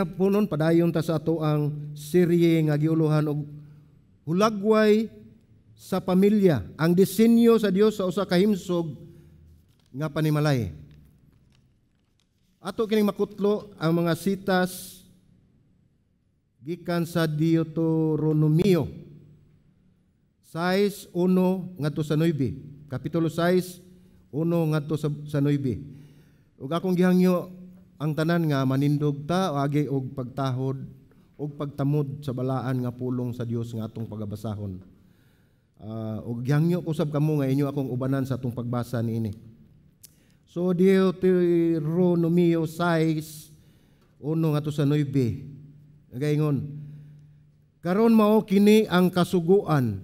kapunon padayon ta sa ato ang serye nga giuluhan og hulagway sa pamilya, ang disenyo sa Dios sa usa ka himsog nga panimalay. Ato kining makutlo ang mga sitas gikan sa Deuteronomio 6:1 ngadto sa 9, kapitulo 6:1 ngadto sa 9. Ug akong gihangyo ang tanan nga manindog ta agi og pagtahod og pagtamod sa balaan nga pulong sa Dios nga atong pagabasahon. Og gihangyo ko sab kamo nga inyo akong ubanan sa atong pagbasa niini. So Deuteronomio 6:1 ngadto sa 9. Gaingon, karon mao kini ang kasuguan,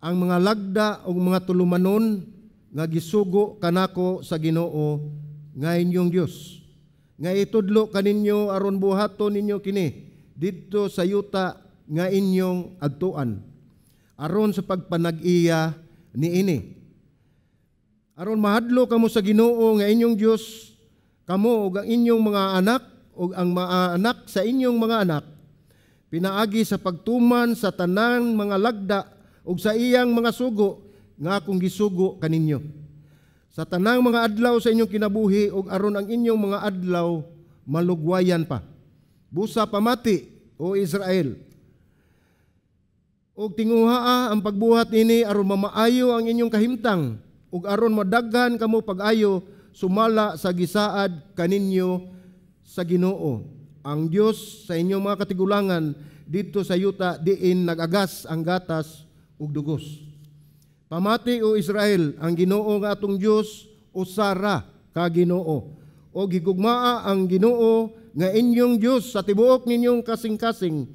ang mga lagda ug mga tulumanon nga gisugo kanako sa Ginoo nga inyong Dios, nga itudlo kaninyo aron buhaton ninyo kini didto sa yuta nga inyong adtuan, aron sa pagpanag-iya niini. Aron mahadlo kamo sa Ginoo nga inyong Dios, kamo ug ang inyong mga anak ug ang mga anak sa inyong mga anak, pinaagi sa pagtuman sa tanang mga lagda ug sa iyang mga sugo nga akong gisugo kaninyo. Sa tanang mga adlaw sa inyong kinabuhi ug aron ang inyong mga adlaw malugwayan pa. Busa pamati, o Israel. Ug tinguhaa ang pagbuhat nini aron mamaayo ang inyong kahimtang ug aron madaghan kamo pag-ayo sumala sa gisaad kaninyo sa Ginoo, ang Dios sa inyong mga katigulangan dito sa yuta diin nagagas ang gatas ug dugos. Pamati, o Israel, ang Ginoo nga atong Dios usara ka Ginoo, o gigugmaa ang Ginoo nga inyong Dios sa tibuok ninyong kasing-kasing,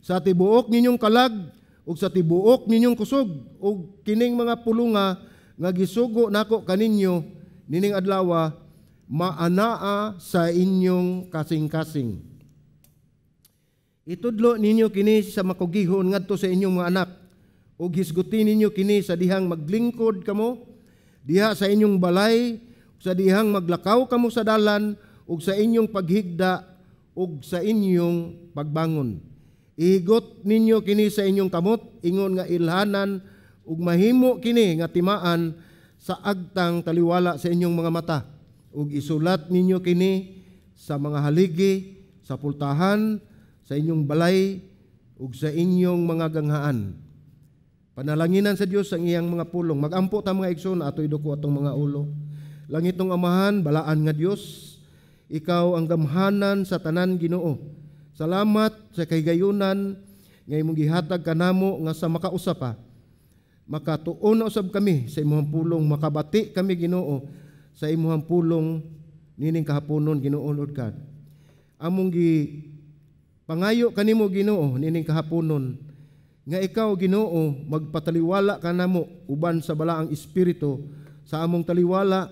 sa tibuok ninyong kalag ug sa tibuok ninyong kusog, ug kining mga pulunga nga gisugo nako kaninyo nining adlaw maanaa sa inyong kasing-kasing. Itudlo ninyo kini sa makugihon ngadto sa inyong mga anak, ug hisgutin ninyo kini sa dihang maglingkod kamo diha sa inyong balay, sa dihang maglakaw kamo sa dalan, ug sa inyong paghigda ug sa inyong pagbangon. Ihigot ninyo kini sa inyong kamot, ingon nga ilhanan ug mahimo kini nga timaan sa agtang taliwala sa inyong mga mata, ug isulat ninyo kini sa mga haligi, sa pultahan, sa inyong balay ug sa inyong mga ganghaan. Panalanginan sa Dios ang iyang mga pulong. Magampo ta mga igsoon, atoy duko atong mga ulo. Langit ng Amahan, balaan nga Dios, ikaw ang gamhanan sa tanan Ginoo. Salamat sa kahigayunan nga imong gihatag kanamo nga sa makausapa. Makatuon na usab kami sa imong pulong, makabati kami Ginoo sa imong pulong nining kahaponon Ginoo Lord God. Among gi pangayo kanimo Ginoo nining kahaponon nga ikaw Ginoo magpataliwala kanamo uban sa balaang espiritu sa among taliwala,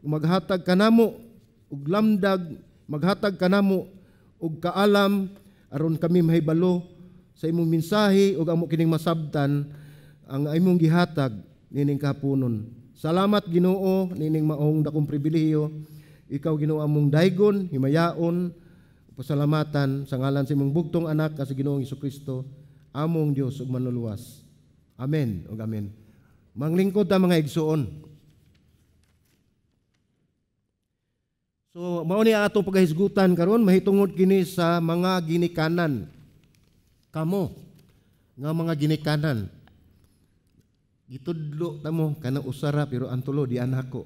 maghatag kanamo ug lamdag, maghatag kanamo ug kaalam aron kami mahibalo sa imong mensahe ug amo kining masabtan ang imong gihatag nining kahaponon. Salamat Ginoo nining maong dakong pribilehiyo. Ikaw Ginoo among daygon, himayaon, pasalamatan sa ngalan sa imong bugtong anak nga si Ginoong Hesukristo, among Dios ug manluluwas. Amen ug amen. Manglingkod ta mga igsoon. So mao ni atong paghisgutan karon, mahitungod kini sa mga ginikanan. Kamo nga mga ginikanan. Gitudlo ta mo kana usara pero ang tulo di anak ko.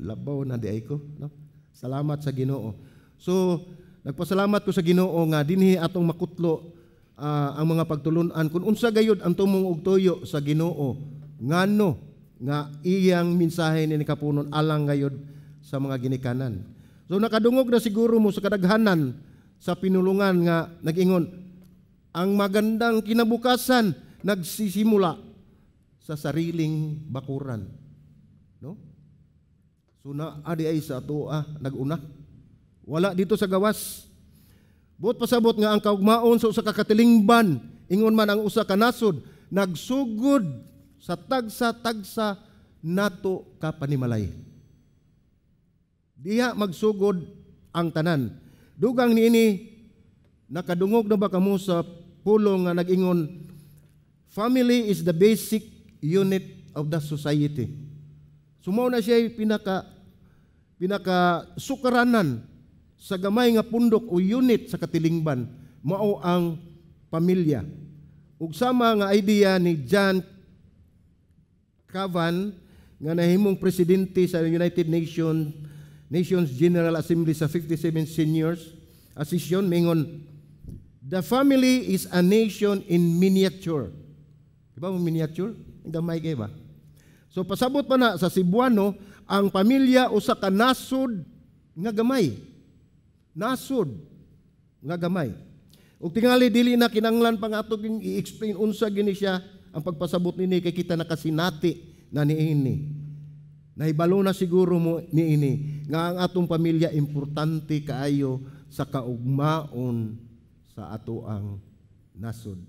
Labaw na di ay ko, no? Salamat sa Ginoo. So nagpasalamat ko sa Ginoo nga dinhi atong makutlo ang mga pagtulunan kung unsa gayud ang tumong og tuyo sa Ginoo ngano nga iyang mensahe ni kapunon alang gayud sa mga ginikanan. So nakadungog na siguro mo sa kadaghanan sa pinulungan nga nag-ingon ang magandang kinabukasan nagsisimula sa sariling bakuran, no? So na adi ay sa ato nag-una wala dito sa gawas. Buot pasabot nga ang kaugmaon sa usa ka katilingban, ingon man ang usa ka nasod, nagsugod sa tagsa-tagsa nato ka panimalay. Diha magsugod ang tanan. Dugang niini Nakadungog na ba kamo sa pulong nga nag-ingon, family is the basic unit of the society. Sumaw na siya pinaka sukaranan sa gamay nga pundok o unit sa katilingban, mao ang pamilya. Ug sama nga idea ni John Cavan nga nahimong presidente sa United Nations General Assembly sa 57 Seniors Association, mingon, the family is a nation in miniature. Diba mo miniature? Gamay kayo ba? So pasabot pa na sa Cebuano, ang pamilya usa ka nasod nga gamay. Nasod nga gamay. Ug tingali dili na kinanglan pa nga ato i-explain unsa gini siya ang pagpasabot nini kay kita nakasinati na niini. Nahibalo na siguro mo niini nga ang atong pamilya importante kaayo sa kaugmaon sa ato ang nasod.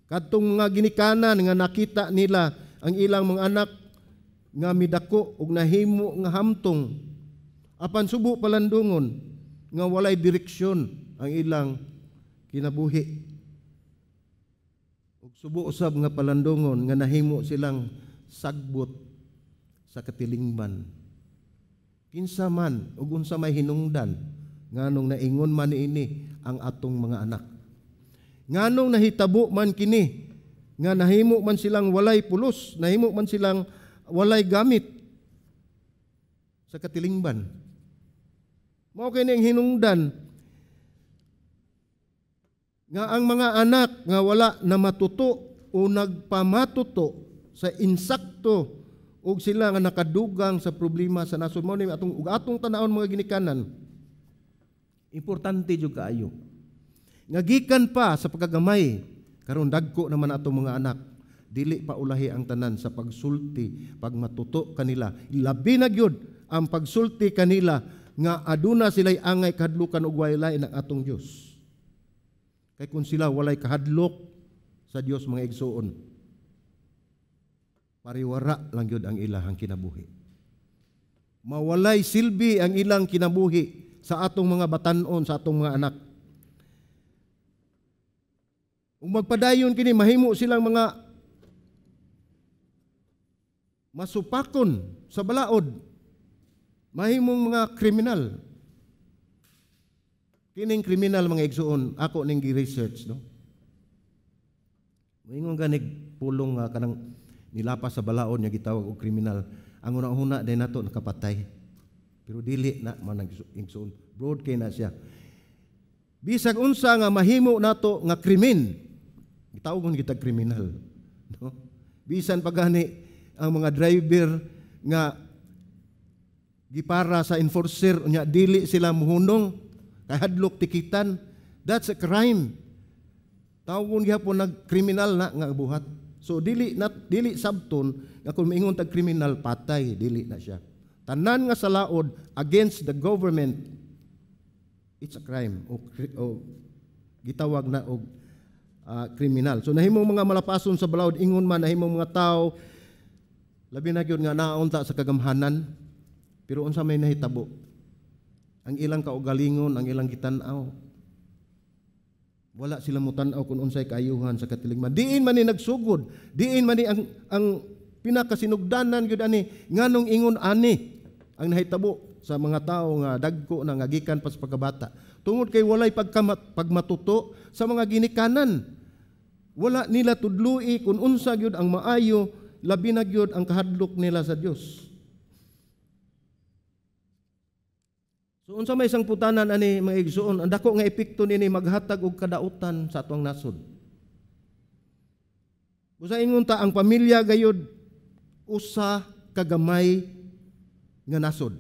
Kadtong mga ginikanan nga nakita nila ang ilang mga anak nga midako ug nahimo nga hamtong apan subo palandungon nga walay direksyon ang ilang kinabuhi. Ug subo usab nga palandungon nga nahimo silang sagbot sa katilingban. Kinsa man ug unsa may hinungdan nganong naingon man niini ang atong mga anak. Nganong nahitabo man kini nga nahimo man silang walay pulos, nahimo man silang walay gamit sa katilingban. Mao kini ang hinungdan nga ang mga anak nga wala na matuto o nagpamatuto sa insakto ug sila nga nakadugang sa problema sa nasod. Mao ni atong tanawon mga ginikanan. Importante jud kaayo. Nga gikan pa sa pagkagamay karon dagko naman atong mga anak, dili pa ulahi ang tanan sa pagsulti, pagmatuto kanila. Labi na gyud ang pagsulti kanila nga aduna sila'y angay kahadlukan ug walay ng atong Dios. Kay kung sila walay kahadlok sa Dios mga igsuon, pariwara lang yun ang ilang kinabuhi. Mawalay silbi ang ilang kinabuhi sa atong mga batanon, sa atong mga anak. Kung magpadayon kini, mahimo silang mga masupakon sa balaod, mahimong mga kriminal. Kining kriminal mga igsuon, ako ning gi-research, no? Moingon ganig pulong nga kanang nilapas sa balaod niya gitawag og kriminal. Ang una-una day nato nakapatay. Pero dili na man igsuon. Broad kay na siya. Bisag unsa nga mahimo nato nga krimen, gitawag kita kriminal, no? Bisan pagani ang mga driver nga gipara sa enforcer unya dili sila muhunong kay hadlok tikitan, that's a crime. Tawgon gyapon nagkriminal na nga buhat. So dili sabton nga kung maingon tag kriminal patay, dili na siya. Tanan nga sa laod against the government, it's a crime o gitawag na og kriminal. So nahimong mga malapason sa balaod, ingon man nahimong mga tao labi na gyud nga naunta sa kagamhanan, pero unsa may nahitabo, ang ilang kaugalingon, ang ilang gitan-aw, wala sila mutan-aw kung unsay kaayuhan sa katilingban. Diin man ni nagsugod, diin man ni ang pinakasinugdanan gyud ani nganong ingon ani ang nahitabo sa mga tao nga dagko na nga gikan pa sa pagkabata. Tungod kay walay pagmatuto sa mga ginikanan. Wala nila tudloi kung unsa gyud ang maayo, labi na gyud ang kahadlok nila sa Dios. So unsa may isang putanan ani mga igsuon, ang dako nga epekto nini maghatag og kadautan sa atong nasod. Usa ingon ta ang pamilya gayud usa kagamay nga nasod.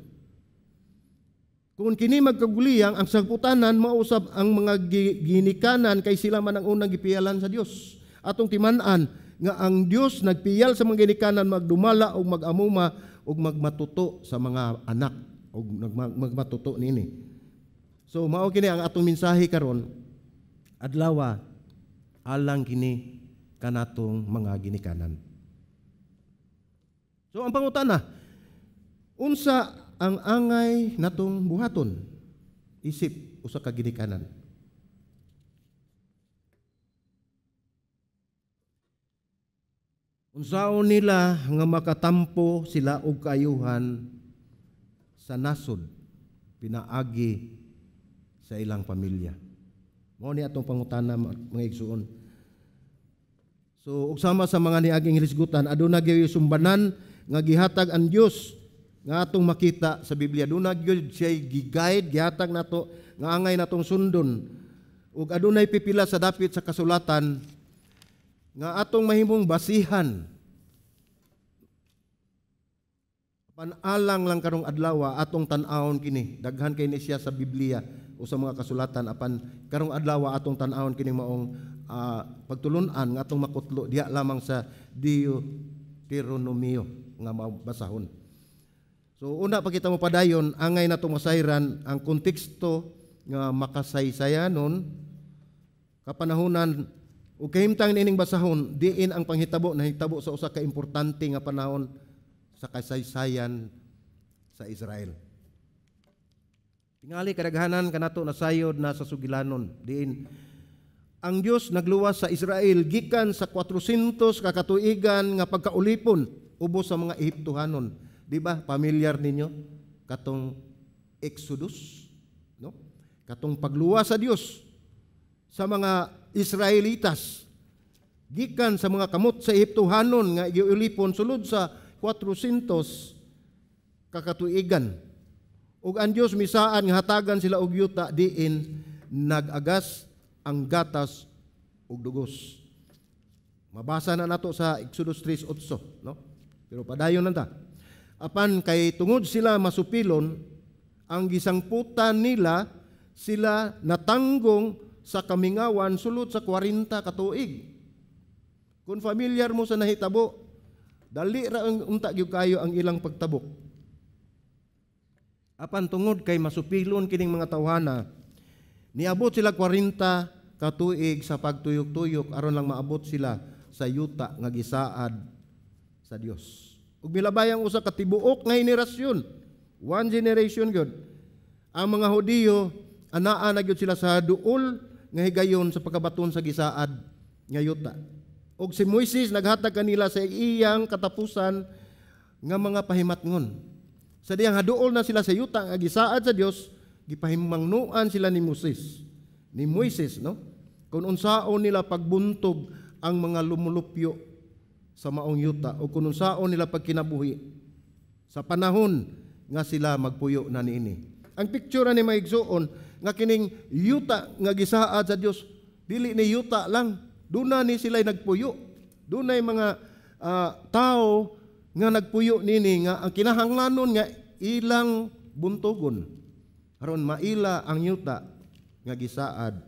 Kung kini magkaguliyang ang sagputanan mausab ang mga ginikanan kay sila man ang unang gipiyalan sa Dios. Atong timan-an nga ang Dios nagpiyal sa mga ginikanan magdumala og magamuma og magmatuto sa mga anak og magmatuto nini. So mao kini ang atong mensahe karon adlaw alang kini kanatong mga ginikanan. So ang pangutana, unsa ang angay natong buhaton isip usa ka ginikanan? Unsaon nila nga makatampo sila og kaayuhan sa nasod pinaagi sa ilang pamilya. Mao ni atong pangutana mga igsuon. So ug sama sa mga niaging hisgutan aduna gyud sumbanan nga gihatag ang Dios nga atong makita sa Biblia. Aduna gyud siya gi-guide, gihatag nato nga angay natong sundon. Ug adunay pipila sa dapit sa kasulatan nga atong mahimong basihan. Panalang lang karong adlaw atong tan-awon kini. Daghan kay ni siya sa Biblia o sa mga kasulatan apan karong adlaw atong tan-awon kini maong pagtulun-an nga atong makutlo diha lamang sa Deuteronomio nga mabasahon. So una pa kita mo padayon angay natong masayran ang konteksto nga makasaysayanon kapanahonan ug kahimtang nining basahon diin ang panghitabo nahitabo sa usa ka importante nga panahon sa kasaysayan sa Israel. Tingali kadaghanan kanato nasayod na sa sugilanon diin ang Dios nagluwas sa Israel gikan sa 400 ka katuigan nga pagkaulipon ubos sa mga Ehiptohanon. Di ba familiar ninyo katong Exodus, no? Katong pagluwas sa Dios sa mga Israelitas gikan sa mga kamot sa Ehiptohanon nga giulipon sulod sa 400 kakatuigan. Ug ang Dios misaan nga hatagan sila og yuta diin nagagas ang gatas ug dugos. Mabasa na nato sa Exodus 3:8, no? Pero padayon nanta. Apan kay tungod sila masupilon ang gisangputan nila sila natanggong sa kamingawan sulod sa 40 katuig. Kung familiar mo sa nahitabo, dali ra ang unta gyud kayo ang ilang pagtabok. Apan tungod kay masupilon kining mga tawhana, niabot sila 40 katuig sa pagtuyok-tuyok aron lang maabot sila sa yuta nga gisaad sa Dios. Ug milabayang usa ka tibuok nga henerasyon, one generation gyud. Ang mga Hudiyo anaa na gyud sila sa duol nga higayon sa pagkabaton sa gisaad nga yuta. Og si Moises naghatag kanila sa iyang katapusan nga mga pahimatngon. Sa diyang haduol na sila sa yuta nga gisaad sa Dios, gipahimangnuan sila ni Moises, no? Kung unsaon nila pagbuntog ang mga lumulupyo sa maong yuta o kung unsaon nila pagkinabuhi sa panahon nga sila magpuyo na niini. Ang picture ni maigsuon nga kining yuta nga gisaad sa Dios, dili ni yuta lang. Duna ni sila nagpuyo. Dunay mga tao nga nagpuyo nini nga ang kinahanglanon nga ilang buntogon aron maila ang yuta nga gisaad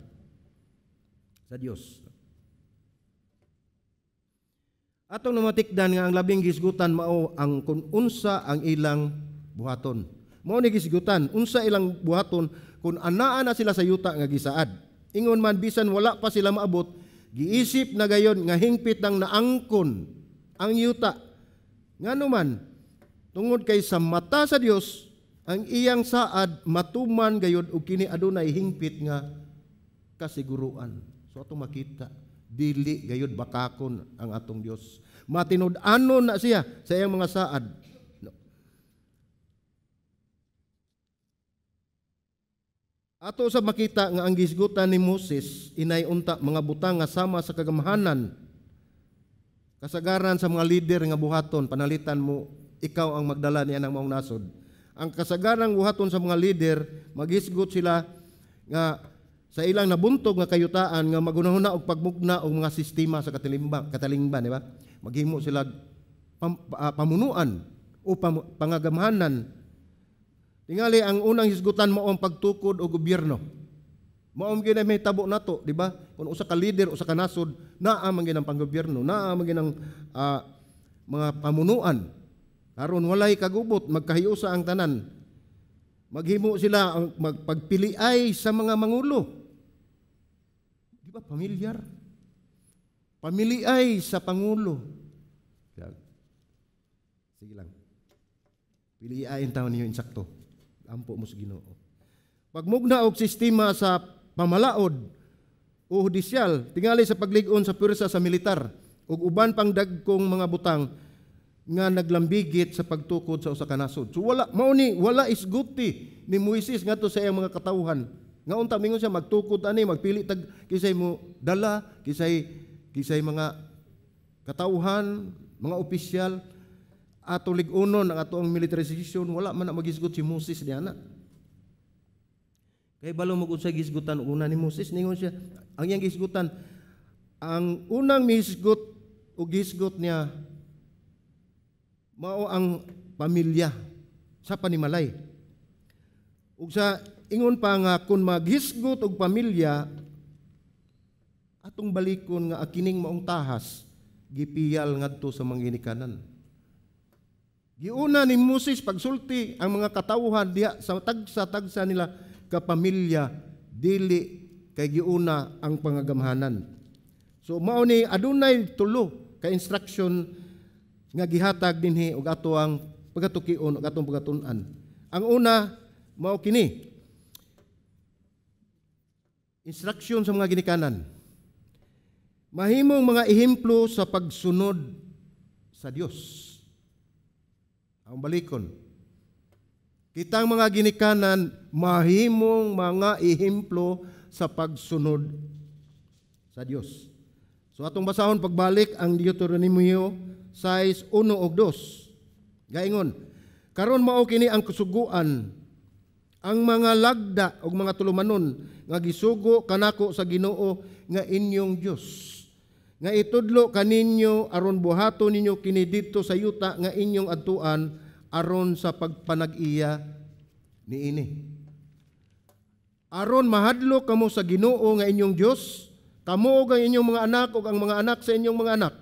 sa Dios. Atong namatikdan nga ang labing gisgutan mao ang kun unsa ang ilang buhaton. Mao ni gisgutan unsa ilang buhaton kun anaa na sila sa yuta nga gisaad. Ingon man bisan wala pa sila maabot, giisip na gayon nga hingpit nang naangkon ang yuta. Ngano man, tungod kay sa mata sa Dios, ang iyang saad matuman gayod ug kini adunay hingpit nga kasiguruan. So atong makita, dili gayod bakakon ang atong Dios. Matinud-anon na siya sa iyang mga saad. Ato sa makita nga ang gisgutan ni Moses inay unta mga butang nga sama sa kagamahanan. Kasagaran sa mga leader nga buhaton panalitan mo ikaw ang magdala niya ng maong nasod. Ang kasagarang buhaton sa mga leader maghisgot sila nga sa ilang nabuntog nga kayutaan nga magunahuna og pagmugna og mga sistema sa katalingban, di ba? Maghimo sila pamunuan o pangagamahanan. Tingali ang unang hisgutan mo ang pagtukod o gobyerno. Maom gyud may tabo nato, di ba? Kung usa ka leader, usa ka nasod, naa man gyud ang panggobyerno, naa man gyud ang mga pamunuan. Aron walay kagubot, magkahiusa ang tanan. Maghimo sila ang magpagpiliay sa mga mangulo. Di ba familiar? Pamiliay sa pangulo. Sige lang. Piliain taon niyo insakto. Ampo mo sa Ginoo. Pagmugna og sistema sa pamalaod o hudisyal, tingali sa paglig-on sa pwersa sa militar ug uban pang dagkong mga butang nga naglambigit sa pagtukod sa usa ka nasod. So wala isguti ni Moises ngadto sa iyang mga katawhan. Nga unta mingon siya magtukod ani magpili tag kisay mo dala, kisay mga katawhan, mga opisyal ato lig-unon ang ato ang militarization, wala man na magisgot si Moses diha na. Kay balo mo kung sa gisgutan una ni Moses ningon siya ang iyang gisgutan, ang unang mihisgot o gisgot niya mao ang pamilya sa panimalay. Ug sa ingon pa nga kung maghisgot og pamilya atong balikon nga akining maong tahas gipiyal ngadto sa mga ginikanan. Giuna ni Moses pagsulti ang mga katawhan diha sa tagsa nila ka pamilya dili kay giuna ang pangagamhanan. So mao ni adunay tulo ka instruction nga gihatag dinhi og ato ang pagatukion og atong pagatun-an. Ang una mao kini. Instruction sa mga ginikanan. Mahimong mga ehemplo sa pagsunod sa Dios. Ang balikon. Kitang mga ginikanan mahimong mga ehemplo sa pagsunod sa Dios. So atong basahon pagbalik ang Deuteronomio 6:1 ug 2. Gaingon, karon mao kini ang kasuguan, ang mga lagda ug mga tulumanon nga gisugo kanako sa Ginoo nga inyong Dios. Nga itudlo kaninyo aron buhaton ninyo kini didto sa yuta nga inyong adtuan aron sa pagpanag-iya niini. Aron mahadlok kamo sa Ginoo nga inyong Dios, kamo ug ang inyong mga anak ug ang mga anak sa inyong mga anak,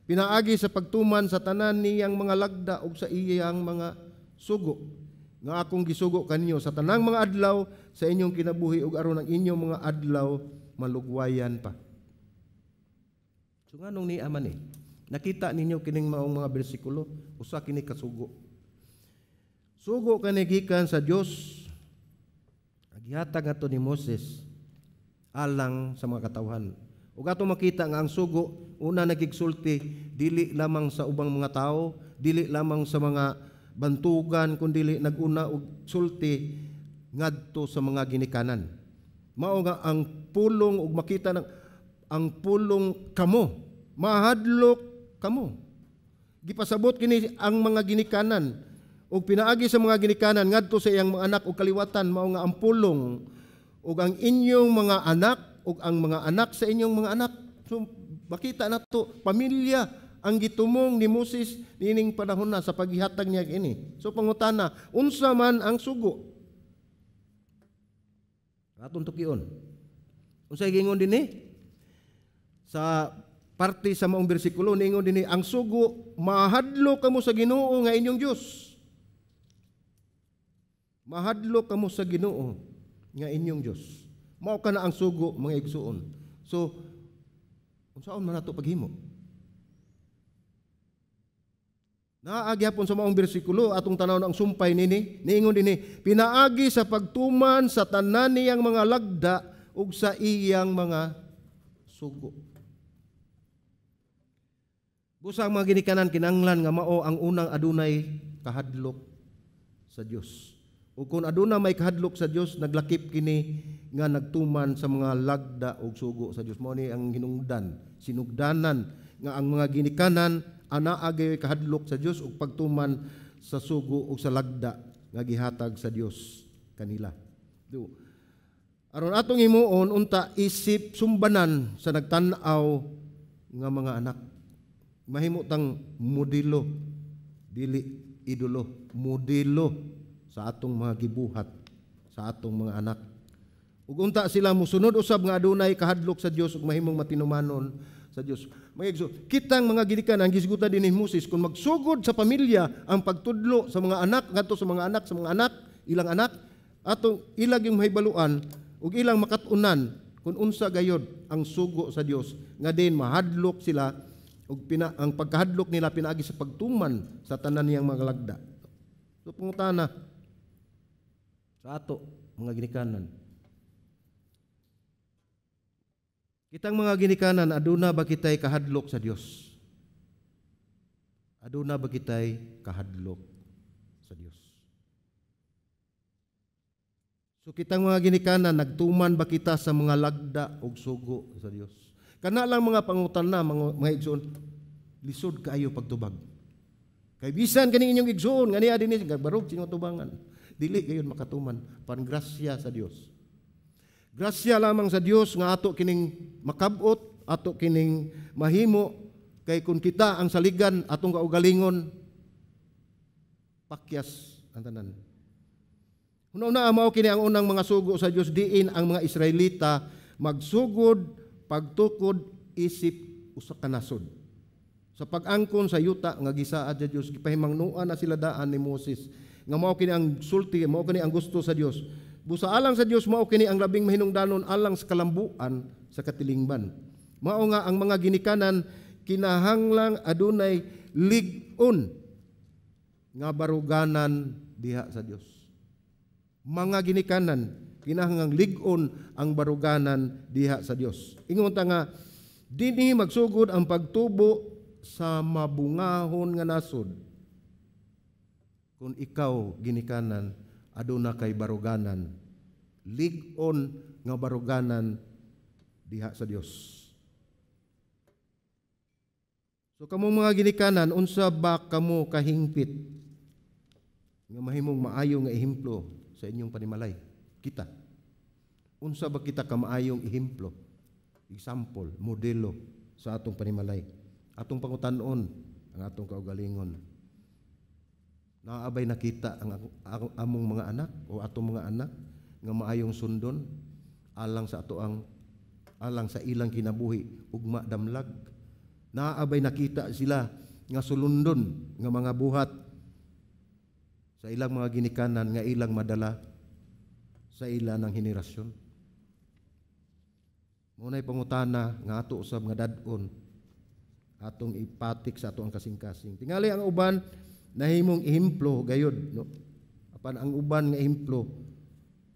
pinaagi sa pagtuman sa tanan niyang mga lagda ug sa iyang mga sugo nga akong gisugo kaninyo sa tanang mga adlaw sa inyong kinabuhi ug aron ang inyong mga adlaw malugwayan pa. So nganong ni aman nakita ninyo kining maong mga bersikulo usa kini kasugo. Sugo kani gikan sa Dios. Gihatag ato ni Moses alang sa mga katawhan. Ug ato makita nga ang sugo una nagigsulti dili lamang sa ubang mga tao, dili lamang sa mga bantugan kundi naguna og sulti ngadto sa mga ginikanan. Mao nga ang pulong ug makita ng ang pulong kamo, mahadlok kamo. Gipasabot kini ang mga ginikanan ug pinaagi sa mga ginikanan ngadto sa iyang mga anak ug kaliwatan mao nga ang pulong ug ang inyong mga anak ug ang mga anak sa inyong mga anak. So makita nato pamilya ang gitumong ni Moses nining panahon na sa paghihatag niya kini. So pangutana, unsa man ang sugo? Atong tukion. Unsa gingon dinhi? Sa parte sa maong bersikulo ningon dinhi ang sugo mahadlok kamo sa Ginoo nga inyong Dios. Mahadlok kamo sa Ginoo nga inyong Dios. Mao kana ang sugo mga igsuon. So unsaon man nato paghimo? Naagyapon sa maong bersikulo atong tanawon ang sumpay nini, niingon dinhi, pinaagi sa pagtuman sa tanan niyang mga lagda ug sa iyang mga sugo. Busa ang mga ginikanan kinanglan nga mao ang unang adunay kahadlok sa Dios. Ug kung aduna may kahadlok sa Dios, naglakip kini nga nagtuman sa mga lagda ug sugo sa Dios. Mao ni ang hinungdan, sinugdanan nga ang mga ginikanan anaa gay kahadlok sa Dios ug pagtuman sa sugo ug sa lagda nga gihatag sa Dios kanila. Do. Aron atong himuon unta isip sumbanan sa nagtan-aw nga mga anak. Mahimutang modelo dili idolo, modelo sa atong mga gibuhat sa atong mga anak. Ug unta sila mosunod usab nga adunay kahadlok sa Dios ug mahimong matinumanon sa Dios. Kitang mga ginikanan gisgutan din ni Moses kung magsugod sa pamilya ang pagtudlo sa mga anak ngadto sa mga anak, ilang anak atong ilag yung mahibaluan ug ilang makatunan kung unsa gayod ang sugo sa Dios nga din mahadlok sila ug ang pagkahadlok nila pinaagi sa pagtuman sa tanan niyang mga lagda. So pangutana sa ato mga ginikanan, Kitang mga ginikanan, aduna ba kitay kahadlok sa Dios? Aduna ba kitay kahadlok sa Dios? So kitang mga ginikanan, nagtuman ba kita sa mga lagda o sugo sa Dios? Kana lang mga pangutan na, mga igsoon, lisod kaayo pagtubag. Kay bisan kani inyong igsoon, nga niya din barog sino tubangan. Dili gayon makatuman, pangrasya sa Dios. Grasya lamang sa Dios nga ato kining makabot, ato kining mahimo, kay kun kita ang saligan atong kaugalingon, pakyas ang tanan. Una-una mao kini ang unang mga sugo sa Dios, diin ang mga Israelita magsugod, pagtukod, isip usa ka nasod. Sa pag-angkon sa yuta nga gisaad sa Dios, gipahimangnuan na sila daan ni Moses nga mao kini ang sulti, mao kini ang gusto sa Dios. Busa alang sa Dios mao kini ang labing mahinungdanon alang sa kalambuan sa katilingban. Mao nga ang mga ginikanan kinahanglang adunay lig-on nga baruganan diha sa Dios. Mga ginikanan kinahanglang lig-on ang baruganan diha sa Dios. Ingon ta nga dinhi magsugod ang pagtubo sa mabungahon nga nasod. Kung ikaw ginikanan aduna kay baruganan, lig-on nga baruganan diha sa Dios. So kamo mga ginikanan, unsa ba kamo kahingpit nga mahimong maayo nga ehemplo sa inyong panimalay? Kita. Unsa ba kita ka maayong ehemplo, example, modelo sa atong panimalay? Atong pangutan-on ang atong kaugalingon. Naabay nakita ang among mga anak o atong mga anak nga maayong sundon alang sa alang sa ilang kinabuhi ugma damlag. Naabay nakita sila nga sulundon nga mga buhat sa ilang mga ginikanan nga ilang madala sa ilang ng henerasyon. Munay pangutana nga ato usab nga dadon atong ipatik sa atong kasing-kasing. Tingali ang uban nahimong ehemplo gayud, no? Apan ang uban nga ehemplo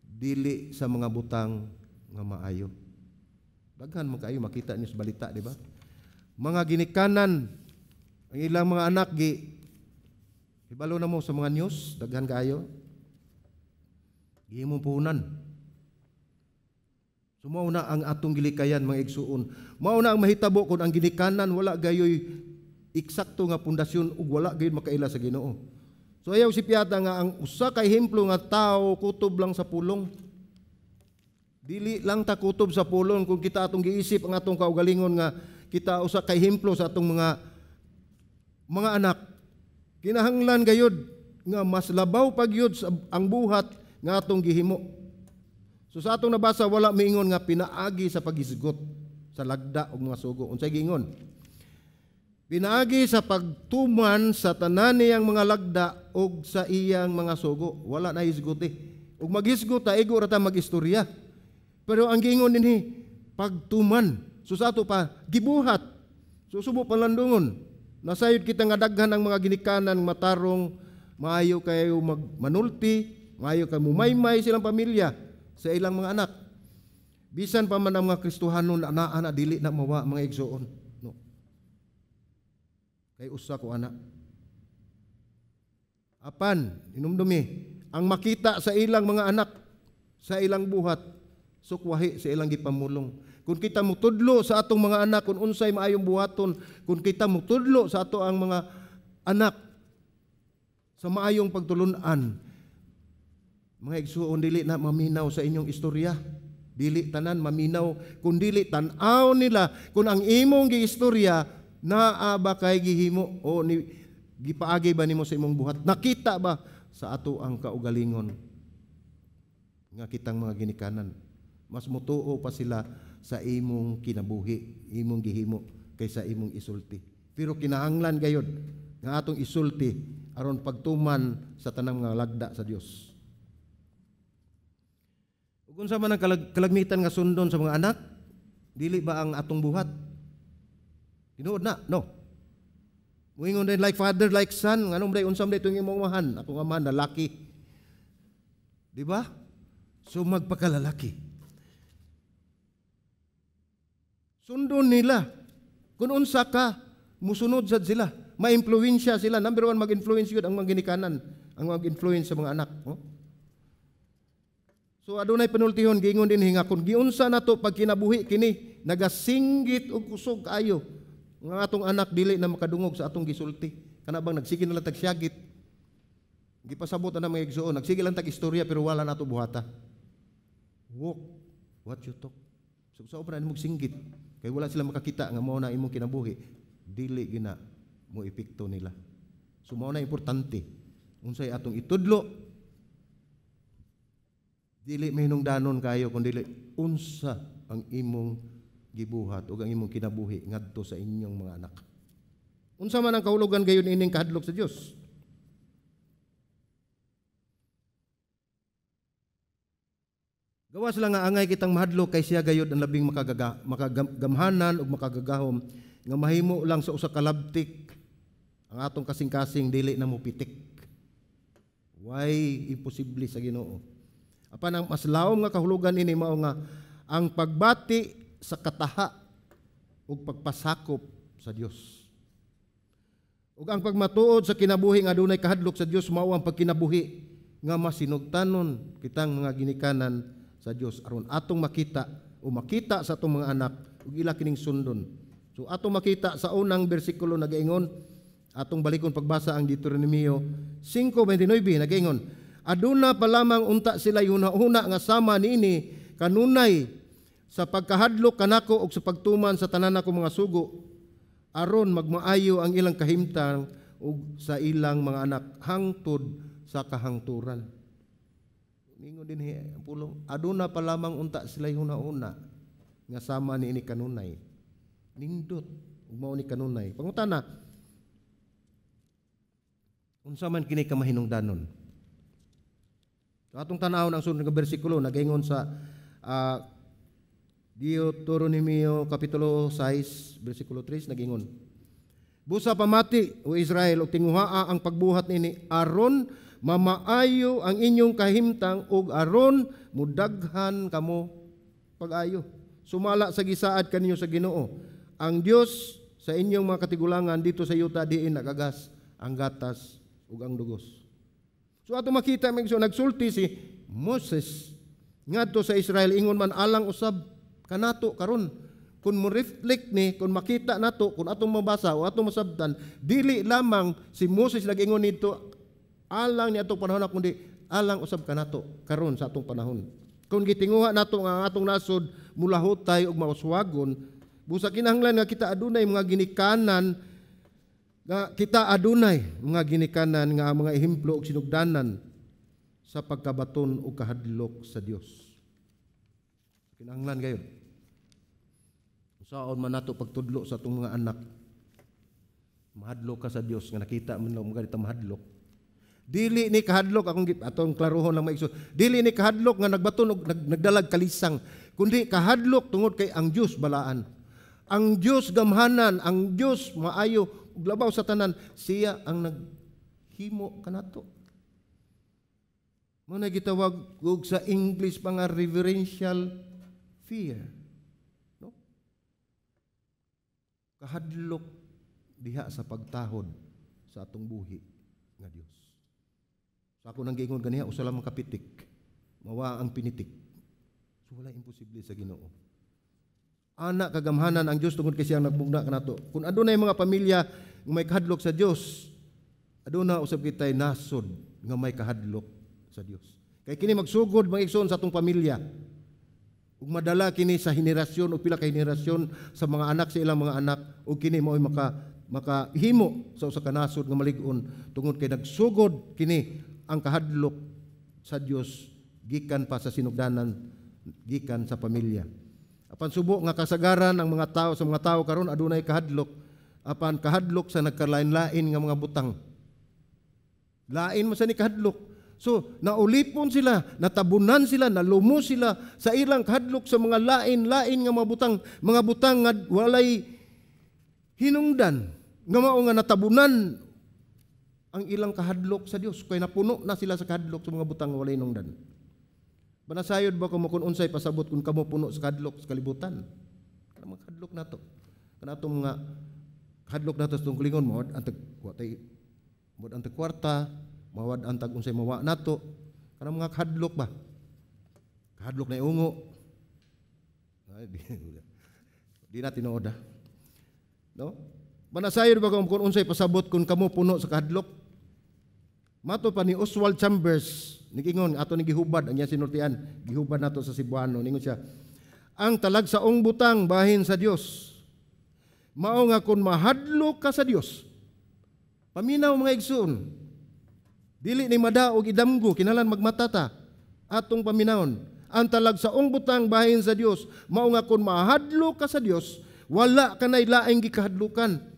dili sa mga butang nga maayo. Daghan mo kayo makita niyo sa balita, di ba? Mga ginikanan ang ilang mga anak ibalo na mo sa mga news, daghan kayo. Gihimong puhunan. So mao na ang atong gilikayan mga igsuon. Mao na ang mahitabo kung ang ginikanan wala gayoy eksakto nga pundasyon ug wala gayud makaila sa Ginoo. So ayaw si piyata nga ang usa ka ehemplo nga tao kutob lang sa pulong. Dili lang ta kutob sa pulong kung kita atong giisip ang atong kaugalingon nga kita usa ka ehemplo sa atong mga anak. Kinahanglan gayud nga mas labaw pagyud ang buhat nga atong gihimo. So sa atong nabasa wala miingon nga pinaagi sa paghisgot sa lagda ug mga sugo. Unsay giingon? Pinaagi sa pagtuman sa tanan niyang mga lagda o sa iyang mga sugo. Wala na hisguti. Ug maghisgot ta, igo rata magistorya. Pero ang giingon dinhi, pagtuman. So sa ato pa, gibuhat. So subo palandungon. Nasayod kita nga daghan ang mga ginikanan, matarong, maayo kayo manulti, maayo kayo mumaymay silang pamilya sa ilang mga anak. Bisan pa man ang mga Kristohanon na dili na mawa mga igsoon. Kay usa ko anak. Apan, inumdumi, ang makita sa ilang mga anak, sa ilang buhat, sukwahi sa ilang gipamulong. Kung kita mutudlo sa atong mga anak, kung unsay maayong buhaton, kung kita mutudlo sa ato ang mga anak, sa maayong pagtulunan, mga igsuon, dili na maminaw sa inyong istorya. Dili tanan maminaw, kung dili tanaw nila, kung ang imong giistorya, naa ba kay gihimo o gipaagi ba nimo sa imong buhat? Nakita ba sa ato ang kaugalingon nga kitang mga ginikanan? Mas mutuo pa sila sa imong kinabuhi, imong gihimo kaysa imong isulti. Pero kinahanglan gayud nga atong isulti aron pagtuman sa tanang nga lagda sa Dios. Ug unsa man ang kalagmitan nga sundon sa mga anak? Dili ba ang atong buhat? Tinuod na, no. Muingon din like father, like son. Anong day, unsam day itong imong amahan? Akong amahan na laki. Di ba? So magpakalalaki. Sundon nila. Kung unsa ka, musunod sad sila. Ma-influensya sila. Number 1, mag-influence yun ang mga ginikanan. Ang mag-influence sa mga anak. Oh? So adunay panultihon, giingon din hinga, kung giunsa na to pag kinabuhi kini, nagasinggit o kusog kayo. Nga atong anak dili na makadungog sa atong gisulti. Kana bang nagsige na lang tagsyagit. Gipasabot na mga igsoon, nagsige lang tag istorya pero wala na to buhata. Walk what you talk. So sa obra nimong singgit, kay wala sila makakita nga mao na imong kinabuhi, dili gina mo epekto nila. So mao na importante. Unsay atong itudlo, dili mahinungdanon kayo kun dili unsa ang imong gibuhat ug ang imong kinabuhi ngadto sa inyong mga anak. Unsa man ang kahulugan gayon ining kahadlok sa Dios? Gawas lang nga angay kitang mahadlok kay siya gayud ang labing makagamhanan ug makagagahom nga mahimo lang sa usa ka labtik ang atong kasing-kasing dili na mo pitik. Why imposible sa Ginoo? Apan ang mas laom nga kahulugan ini mao nga ang pagbati sa kataha ug pagpasakop sa Dios. Ug ang pagmatuod sa kinabuhi nga adunay kahadlok sa Dios mao ang pagkinabuhi nga masinugtanon kitang mga ginikanan sa Dios aron atong makita o makita sa atong mga anak ug ila kining sundon. So atong makita sa unang bersikulo nagaingon, atong balikon pagbasa ang Deuteronomio 5:29 nagaingon, aduna pa lamang unta sila yuna-una nga sama niini kanunay sa pagkahadlok kanako ug sa pagtuman sa tanan nako mga sugo aron magmaayo ang ilang kahimtang ug sa ilang mga anak hangtod sa kahangturan. Ningon din ang pulong, aduna pa lamang unta sila yuna-una nga sama niini kanunay. Nindot ug mao ni kanunay. Pangutana, unsa man kini ka mahinungdanon? Atong tan-awon ang sunod nga bersikulo nagaingon sa Deuteronomio kapitulo 6 bersikulo 3 nagingon, busa pamati o Israel ug tinguhaa ang pagbuhat nini aron mamaayo ang inyong kahimtang ug aron mudaghan kamo pag-ayo. Sumala sa gisaad kaninyo sa Ginoo ang Dios sa inyong mga katigulangan dito sa yuta diin nagagas ang gatas ug ang dugos. So ato makita nagsulti si Moses ngadto sa Israel ingon man alang usab kanato karon kun mo reflect ni kun makita nato kun atong mabasa o atong masabtan dili lamang si Moses nag-ingon nito alang ni atong panahon kundi alang usab kanato karon sa atong panahon. Kung gitinguha nato nga atong nasod mulahutay ug mauswagon, busa kinahanglan nga kita adunay mga ginikanan nga kita adunay mga ginikanan nga mga ehemplo ug sinugdanan sa pagkabaton ug kahadlok sa Dios. Kinahanglan gayud. Saon man nato pagtudlo sa atong mga anak, mahadlok ka sa Dios nga nakita man mo ganita mahadlok. Dili ni kahadlok atong klaruhon lang maigsoon. Dili ni kahadlok nga nagbaton og nagdalag kalisang, kundi kahadlok tungod kay ang Dios balaan. Ang Dios gamhanan, ang Dios maayo ug labaw sa tanan, siya ang naghimo kanato. Mo na gitawag og sa English pa nga reverential fear. No? Kahadlok diha sa pagtahod sa atong buhi nga Dios. So ako nang giingon ganiha usa lamang kapitik, mawa ang pinitik. So wala imposible sa Ginoo. Ana kagamhanan ang Dios tungod kay siya nagbugna kanato. Kung adunay mga pamilya nga may kahadlok sa Dios, aduna usab kitay nasod nga may kahadlok sa Dios. Kay kini magsugod mga igsoon sa atong pamilya. Ug madala kini sa henerasyon o pila ka henerasyon sa mga anak sa ilang mga anak ug kini mao'y makahimo sa usa ka nasod nga malig-on tungod kay nagsugod kini ang kahadlok sa Dios gikan pa sa sinugdanan gikan sa pamilya. Apan subo nga kasagaran ang mga tao sa mga tao karon adunay kahadlok apan kahadlok sa nagkalain-lain nga mga butang. Lain mo sa ni kahadlok. So naulipon sila, natabunan sila, nalumo sila sa ilang kahadlok sa mga lain-lain nga mga butang nga walay hinungdan nga mao nga natabunan ang ilang kahadlok sa Dios kay napuno na sila sa kahadlok sa mga butang nga walay hinungdan. Banasayod ba kamo kun unsay pasabot kun kamo puno sa kahadlok sa kalibutan? Kanang mga kahadlok nato. Kanatong mga kahadlok nato sa tong kulingon mo antag watay mod antag kwarta, mawad antag unsay mawa nato. Kanang mga kahadlok ba? Kahadlok na ungo. Ay, di na tinuod ha. No? Manasayon ba kung unsay pasabot kung kamo puno sa kahadlok? Mato pa ni Oswald Chambers, nigingon ato ni gihubad ang iya sinultian, gihubad nato sa Cebuano, ningon siya, ang talagsaong butang bahin sa Dios. Mao nga kun mahadlok ka sa Dios. Paminaw mga igsoon. Dili ni madaog idamgo kinahanglan magmatata atong paminawon. Ang talagsaong butang bahin sa Dios, mao nga kun mahadlok ka sa Dios, wala ka nay laing gikahadlukan.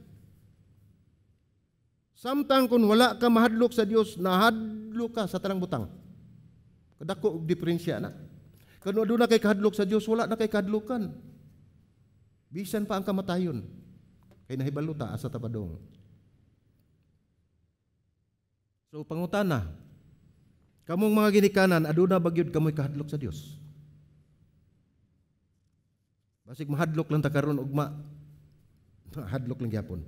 Samtang kun wala ka mahadlok sa Dios, nahadlok ka sa tanang butang. Kadako og diferensya na. Kano aduna kay kahadlok sa Dios, wala na kay kahadlukan. Bisan pa ang kamatayon. Kay nahibalo ta asa ta padong. So pangutana, kamong mga ginikanan, aduna bagyod kamoy kahadlok sa Dios. Basig mahadlok lang ta karon ugma. Hadlok lang gyapon.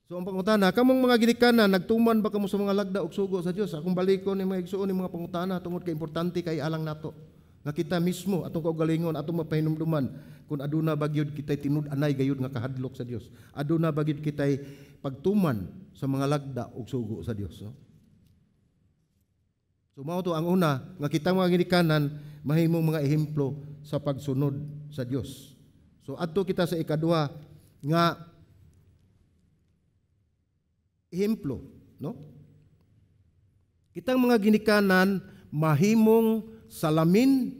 So ang pangutana, kamong mga ginikanan, nagtuman ba kamo sa mga lagda ug sugo sa Dios? Akong balikon ni mga igsuon ni mga pangutana tungod kay importante kay alang nato. Nga kita mismo atong kaugalingon, atong mapahinumduman kung aduna bagyod kitay tinud-anay gayud nga kahadlok sa Dios. Aduna bagyod kitay pagtuman sa mga lagda ug sugo sa Dios, no? So mao to ang una nga kitang mga ginikanan mahimong mga ehemplo sa pagsunod sa Dios. So adto kita sa ikaduha nga ehemplo, no? Kitang mga ginikanan mahimong salamin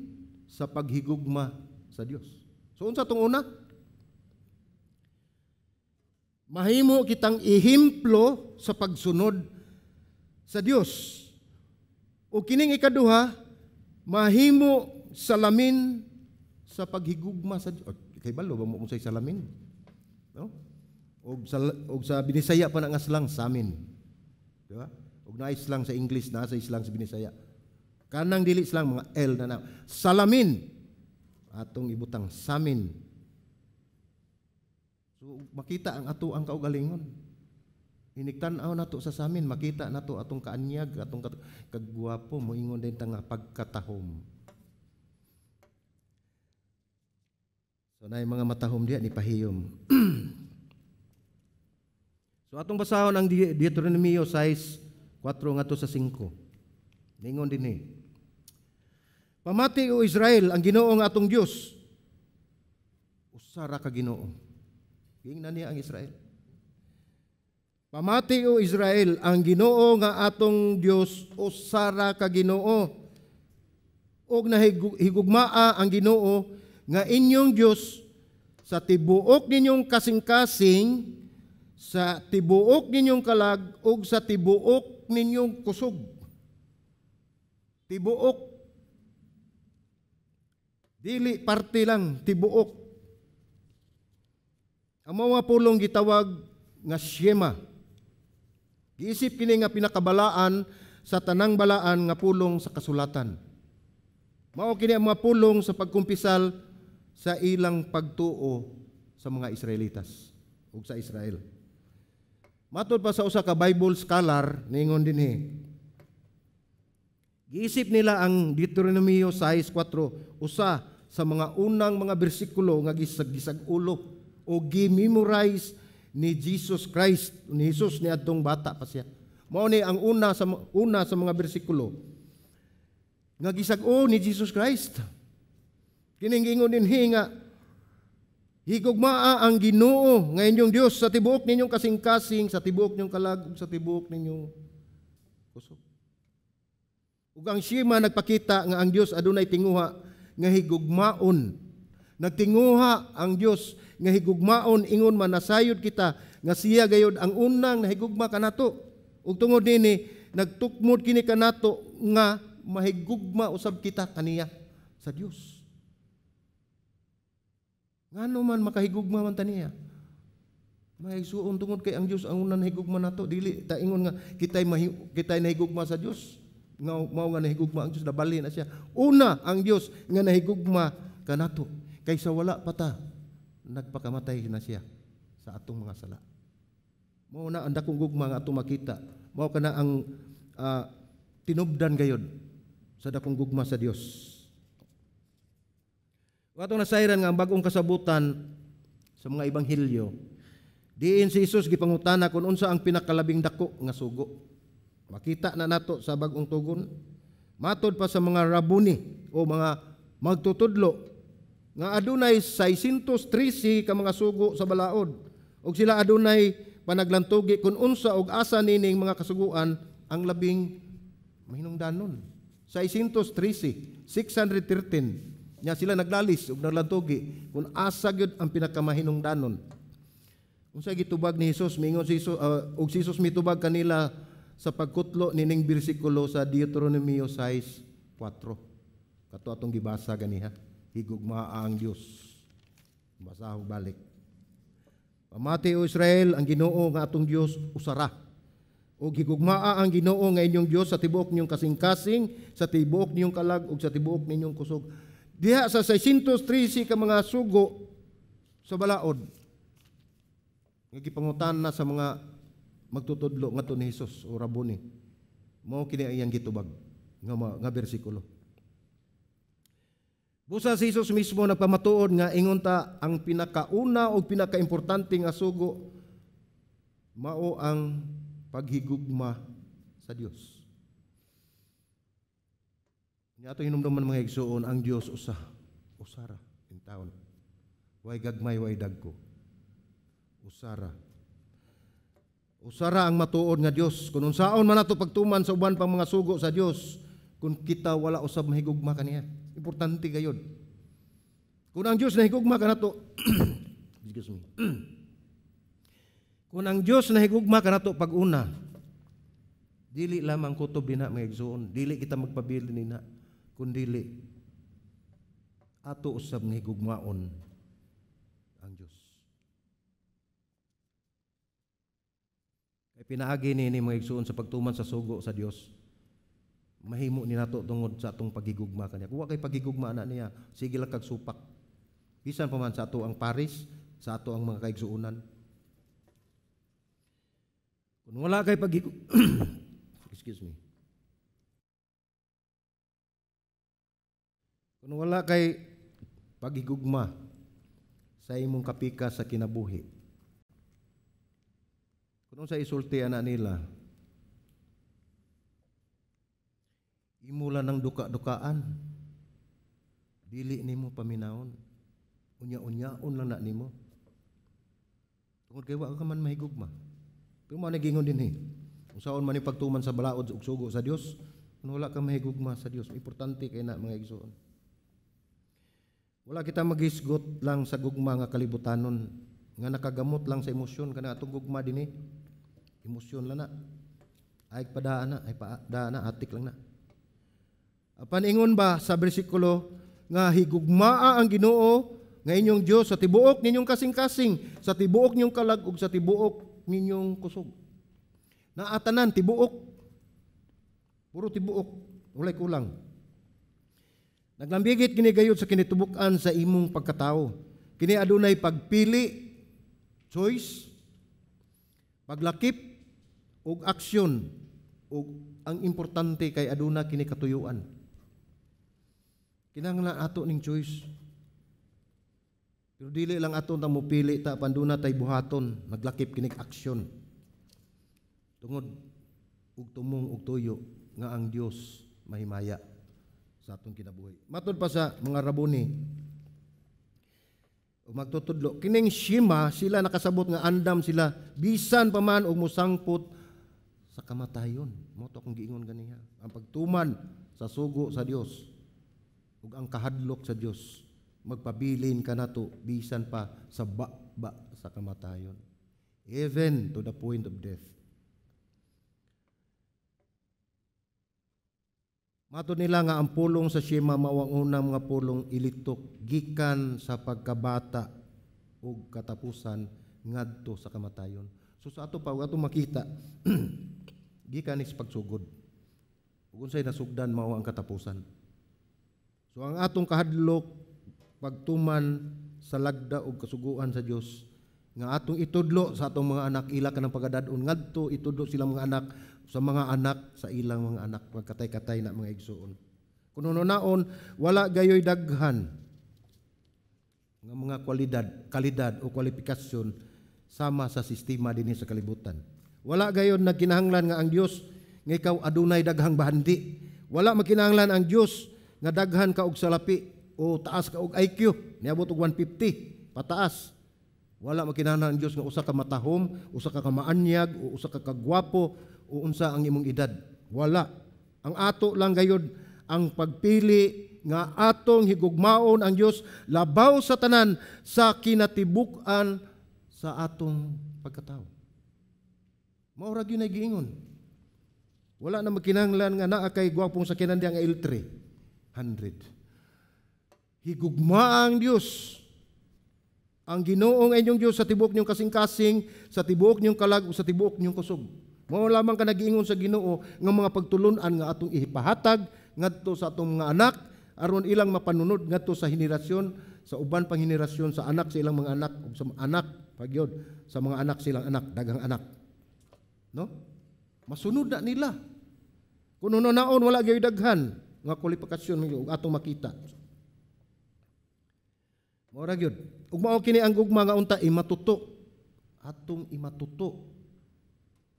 sa paghigugma sa Dios. So unsa tong una? Mahimo kitang ehemplo sa pagsunod sa Dios. O kining ikaduha, mahimo salamin sa paghigugma sa Dios. Kay balo ba mo unsay salamin? No? Og sa Binisaya pa na nga slang samin. Di ba? Og na slang sa English, na sa slang sa Binisaya. Kanang dili slang mga L na salamin. Atong ibutang samin. So makita ang ato ang kaugalingon. Iniktan-aw nato sa samin, makita nato atong kaanyag, atong kagwapo, moingon din ta nga pagkatahom. So naay mga matahom diya ni pahiyom. So atong basahon ang Deuteronomio 6:4 ngadto sa 5. Ningon dinhi. Pamati o Israel ang Ginoo nga atong Dios. Usara ka Ginoo. Ingnan niya ang Israel. Pamati o Israel, ang Ginoo nga atong Dios, usara ka Ginoo. Og nahigugmaa ang Ginoo nga inyong Dios sa tibuok ninyong kasing-kasing, sa tibuok ninyong kalag, og sa tibuok ninyong kusog. Tibuok. Dili parte lang, tibuok. Ang mga pulong gitawag nga Shema. Giisip kini nga pinakabalaan sa tanang balaan nga pulong sa kasulatan. Mao kini ang mga pulong sa pagkumpisal sa ilang pagtuo sa mga Israelitas ug sa Israel. Matod pa sa usa ka Bible scholar ningon dinhi. Giisip nila ang Deuteronomio 6:4 usa sa mga unang mga bersikulo nga gisag ulo o gi-memorize ni Jesus Christ, ni Jesus ni adtong bata pa siya. Mao ni ang una sa mga bersikulo nga gisag-o ni Jesus Christ. Kining ingon dinhi nga higugmaa ang Ginoo nga inyong Dios sa tibuok ninyong kasing-kasing, sa tibuok ninyong kalag, sa tibuok ninyong kusog. Ug ang Shema nagpakita nga ang Dios adunay tinguha nga higugmaon. Nagtinguha ang Dios nga higugmaon ingon man nasayod kita nga siya gayud ang unang nahigugma kanato. Ug tungod nini nagtukmod kini kanato nga mahigugma usab kita kaniya sa Dios. Ngano man makahigugma man taniya? Mahigsuon tungod kay ang Dios ang unang nahigugma nato, dili ta ingon nga kitay nahigugma sa Dios. Nga mao nga nahigugma ang Dios, nabali na siya. Una ang Dios nga nahigugma kanato. kaysa wala pa ta nagpakamatay na siya sa atong mga sala. Mao na ang dakong gugma nga atong makita. Mao kana ang tinubdan gayod sa dakong gugma sa Dios. Atong nasayran nga ang bagong kasabutan sa mga ebanghelyo, diin si Jesus gipangutana kung unsa ang pinakalabing dako nga sugo. Makita na nato sa bagong tugon. Matod pa sa mga rabuni o mga magtutudlo nga adunay 613 ka mga sugo sa balaod, ug sila adunay panaglantugi kung unsa og asa nining mga kasuguan ang labing mahinungdanon. 613 nya sila naglalis ug naglantugi kung asa gyud ang pinakamahinungdanon. Unsa gitubag ni Hesus, mingon si Hesus ug si Hesus mitubag kanila sa pagkutlo nining bersikulo sa Deuteronomio 6:4. Kato atong gibasa ganiha, higugmaa ang Dios. Basahog balik. Pamati o Israel, ang Ginoo nga atong Dios usara. O higugmaa ang Ginoo nga inyong Dios sa tibuok niyong kasing-kasing, sa tibuok niyong kalag ug sa tibuok ninyong kusog. Diha sa 613 ka mga sugo sa balaod, nga gipangutan na sa mga magtutudlo ngadto ni Hesus o rabuni. Mao kini iyang gitubag nga bersikulo. Busa si Jesus mismo nagpamatuod nga ingon ta ang pinakauna o pinakaimportante nga sugo mao ang paghigugma sa Dios. Nya ato hinumduman mga igsoon, ang Dios usara in taon. Way gagmay way dagko. Usara ang matuod nga Dios. Kung unsaon man nato pagtuman sa uban pang mga sugo sa Dios, kung kita wala usab mahigugma kaniya. Importante gayud. Kung ang Dios nahigugma kanato excuse me. Kung ang Dios nahigugma kanato pag-una, dili lamang kutob dina mga igsoon, dili kita magpabili nina, kundili ato usab nahigugmaon ang Dios. Kay pinaagi ni mga igsoon sa pagtuman sa sugo sa Dios, mahimo ni nato tungod sa atong pagigugma kaniya. Kuwa kay pagigugma na niya, sige lang kag supak. Bisan pa man sa ato ang paris, sa ato ang mga kaigsuonan. Kung wala kay excuse me. Kung wala kay pagigugma sa imong kapika sa kinabuhi, kung sa isulti ana nila, imula ng duka-dukaan, dili nimo paminaon, unya-unyaon lang na nimo. Tungod kay wa ka man mahigugma. Pero mo nagingon din kung saan man ipagtuman sa balaod ug sugo sa Dios, kung wala ka mahigugma sa Dios, importante kay na mga igsoon. Wala kita magisgot lang sa gugma nga kalibutanon, nga nakagamot lang sa emosyon, kana atong gugma dinhi. Emosyon lang na. Ay padaan na, ay padaan na, atik lang na. Apan ingon ba sa bersikulo nga higugmaa ang Ginoo nga inyong Dios sa tibuok ninyong kasing-kasing, sa tibuok ninyong kalag ug sa tibuok ninyong kusog. Naatanan tibuok. Puro tibuok, walay kulang. Naglambigit kini gayud sa kinitubuk-an sa imong pagkatao. Kini adunay pagpili, choice, paglakip ug aksyon, ug ang importante kay aduna kini katuyuan. Kinahanglan ato ning choice. Pero dili lang ato ta mopili ta panduna tay buhaton, naglakip kini aksyon. Tungod ug tumong ug tuyo nga ang Dios mahimaya sa atong kinabuhi. Matod pa sa mga rabuni o magtutudlo, kining Shema sila nakasabot nga andam sila bisan pa man og musangpot sa kamatayon. Mo to akong giingon ganiha. Ang pagtuman sa sugo sa Dios ug ang kahadlok sa Dios, magpabilin ka nato bisan pa sa ba sa kamatayon, even to the point of death. Matod nila nga ang pulong sa Shema mao ang unang mga pulong ilitok gikan sa pagkabata ug katapusan ngadto sa kamatayon. So sa ato pa ato makita gikan is pagsugod. Ug unsay nasugdan mao ang katapusan. So ang atong kahadlok pagtuman sa lagda ug kasuguan sa Dios nga atong itudlo sa atong mga anak, ila kanang pagadad-on ngadto itudlo silang mga anak sa mga anak sa ilang mga anak, magkatay-katay na mga igsuon. Kuno naon wala gayoy daghan nga mga kalidad o kwalifikasyon sama sa sistema dinhi sa kalibutan. Wala gayon nagkinahanglan nga ang Dios nga ikaw adunay daghang bahandi. Wala makinahanglan ang Dios nga daghan ka og salapi o taas ka og IQ, niabot og 150 pataas. Wala makinahanglan ang Dios nga usa ka matahom, usa ka kamaanyag o usa ka kagwapo o unsa ang imong edad. Wala. Ang ato lang gayud ang pagpili nga atong higugmaon ang Dios labaw sa tanan sa kinatibuk-an sa atong pagkatao. Mao ra gyud giingon. Wala na makinahanglan nga naa kay gwapong sakyanan diha nga L300. Higugma ang Dios. Ang Ginoong inyong Dios sa tibuok niyong kasing-kasing, sa tibuok niyong kalag, sa tibuok niyong kusog. Mao lamang ka nagiingon sa Ginoo nga mga pagtulon-an nga atong ihipahatag ngadto sa atong mga anak aron ilang mapanunod ngadto sa henerasyon, sa uban pang henerasyon, sa anak sa ilang mga anak ug sa anak pagyod sa mga anak silang anak, daghang anak. No? Masunod na nila. Kuno naon wala gyud daghan nga kwalifikasyon ug atong makita. Mao ra gyud. Ug mao kini ang gugma nga unta imatuto. Atong imatuto.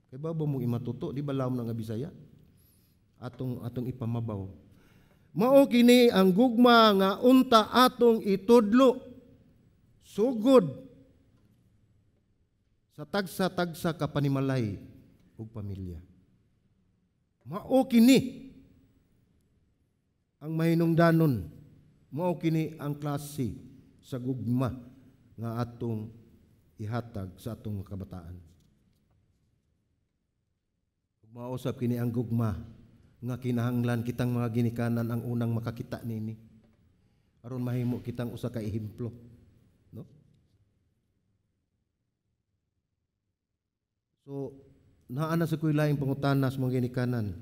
Kay ba mo imatuto di ba lawom na nga Bisaya? Atong ipamabaw. Mao kini ang gugma nga unta atong itudlo. Sugod sa tagsa-tagsa ka panimalay ug pamilya. Mao kini ang mahinungdanon. Mao kini ang klase sa gugma nga atong ihatag sa atong kabataan. Mausap kini ang gugma nga kinahanglan kitang mga ginikanan ang unang makakita nini aron mahimo kitang usa ka ehemplo, no? So naa na sa kuy laing pangutana sa mga ginikanan.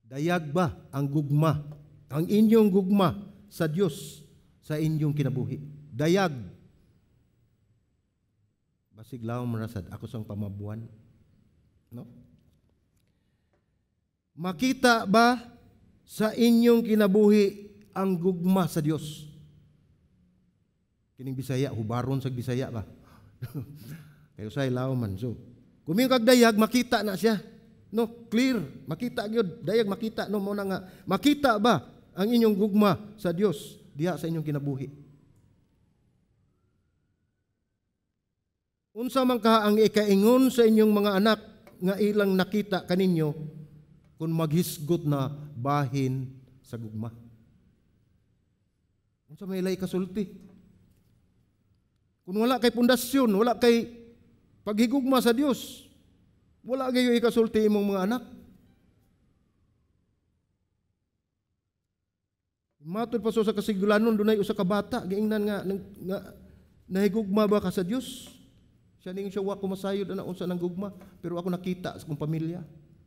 Dayag ba ang gugma, ang inyong gugma sa Dios sa inyong kinabuhi? Dayag. Basig laom marasad ako sang pamabuan, no? Makita ba sa inyong kinabuhi ang gugma sa Dios? Kining Bisaya, hubaron sa Bisaya ba? Kayo say laom man. So, kung kag dayag makita na siya. No, clear, makita gyud, dayag makita no mo na nga. Makita ba ang inyong gugma sa Dios diha sa inyong kinabuhi? Unsa man ka ang ikaingon sa inyong mga anak nga ilang nakita kaninyo kung maghisgot na bahin sa gugma? Unsa may ilay kasulti? Kung wala kay pundasyon, wala kay paghigugma sa Dios, wala kayo ikasulti imong mga anak. Matod pa so sa kasigulanon dunay usa ka bata giingnan nga nahigugma ba ka sa Dios? Siya ning siya wa ko masayod ana unsa nang gugma, pero ako nakita sa kong pamilya,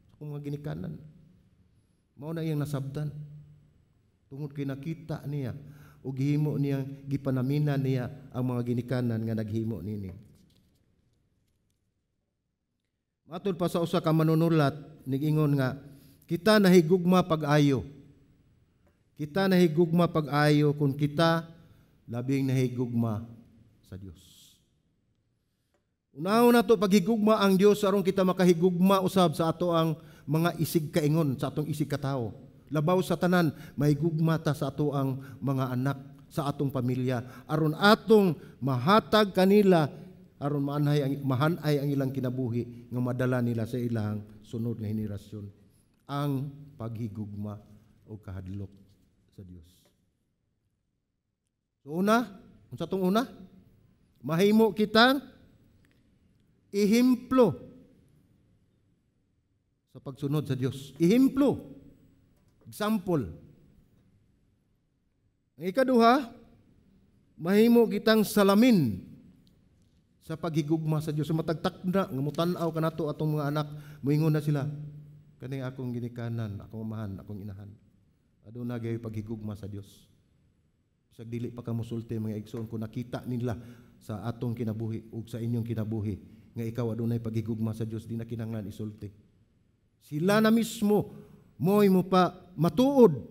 sa kong mga ginikanan. Mao na iyang nasabdan. Tungod kay nakita niya ug gihimo niya gipanaminan niya ang mga ginikanan nga naghimo nini. Matod pa sa usa ka manunulat nigingon nga kita nahigugma pag-ayo. Kita nahigugma pag-ayo kung kita labing nahigugma sa Dios. Unaon nato paghigugma ang Dios aron kita makahigugma usab sa ato ang mga isig kaingon, sa atong isig katao. Labaw sa tanan mahigugma ta sa ato ang mga anak, sa atong pamilya aron atong mahatag kanila aron mahanay ang ilang kinabuhi nga madala nila sa ilang sunod nga henerasyon ang paghigugma o kahadlok sa Dios. So unsa tong una? Mahimo kitang ehemplo sa pagsunod sa Dios. Ehemplo. Example. Ang ikaduha, mahimo kitang salamin sa paghigugma sa Dios. So matagtakda nga mutan-aw kanato atong mga anak, moingon na sila, kani akong ginikanan, akong amahan, akong inahan. Aduna gay paghigugma sa Dios. Sa dili pa ka musulti mga igsoon kung nakita nila sa atong kinabuhi ug sa inyong kinabuhi nga ikaw adunay pagigugma sa Dios, di na kinahanglan isulti. Sila na mismo mo'y mo pa matuod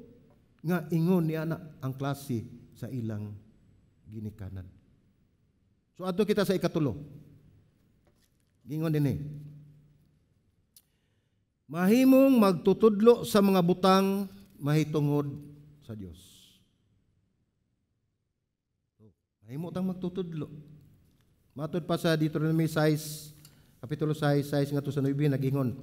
nga ingon ni ana ang klase sa ilang ginikanan. So adto kita sa ikatulo. Gingon din mahimong magtutudlo sa mga butang mahitungod sa Dios. Mahimo tang magtutudlo. Matud pa sa Deuteronomy 6, kapitulo 6, 6 nga to sa 9 nagingon.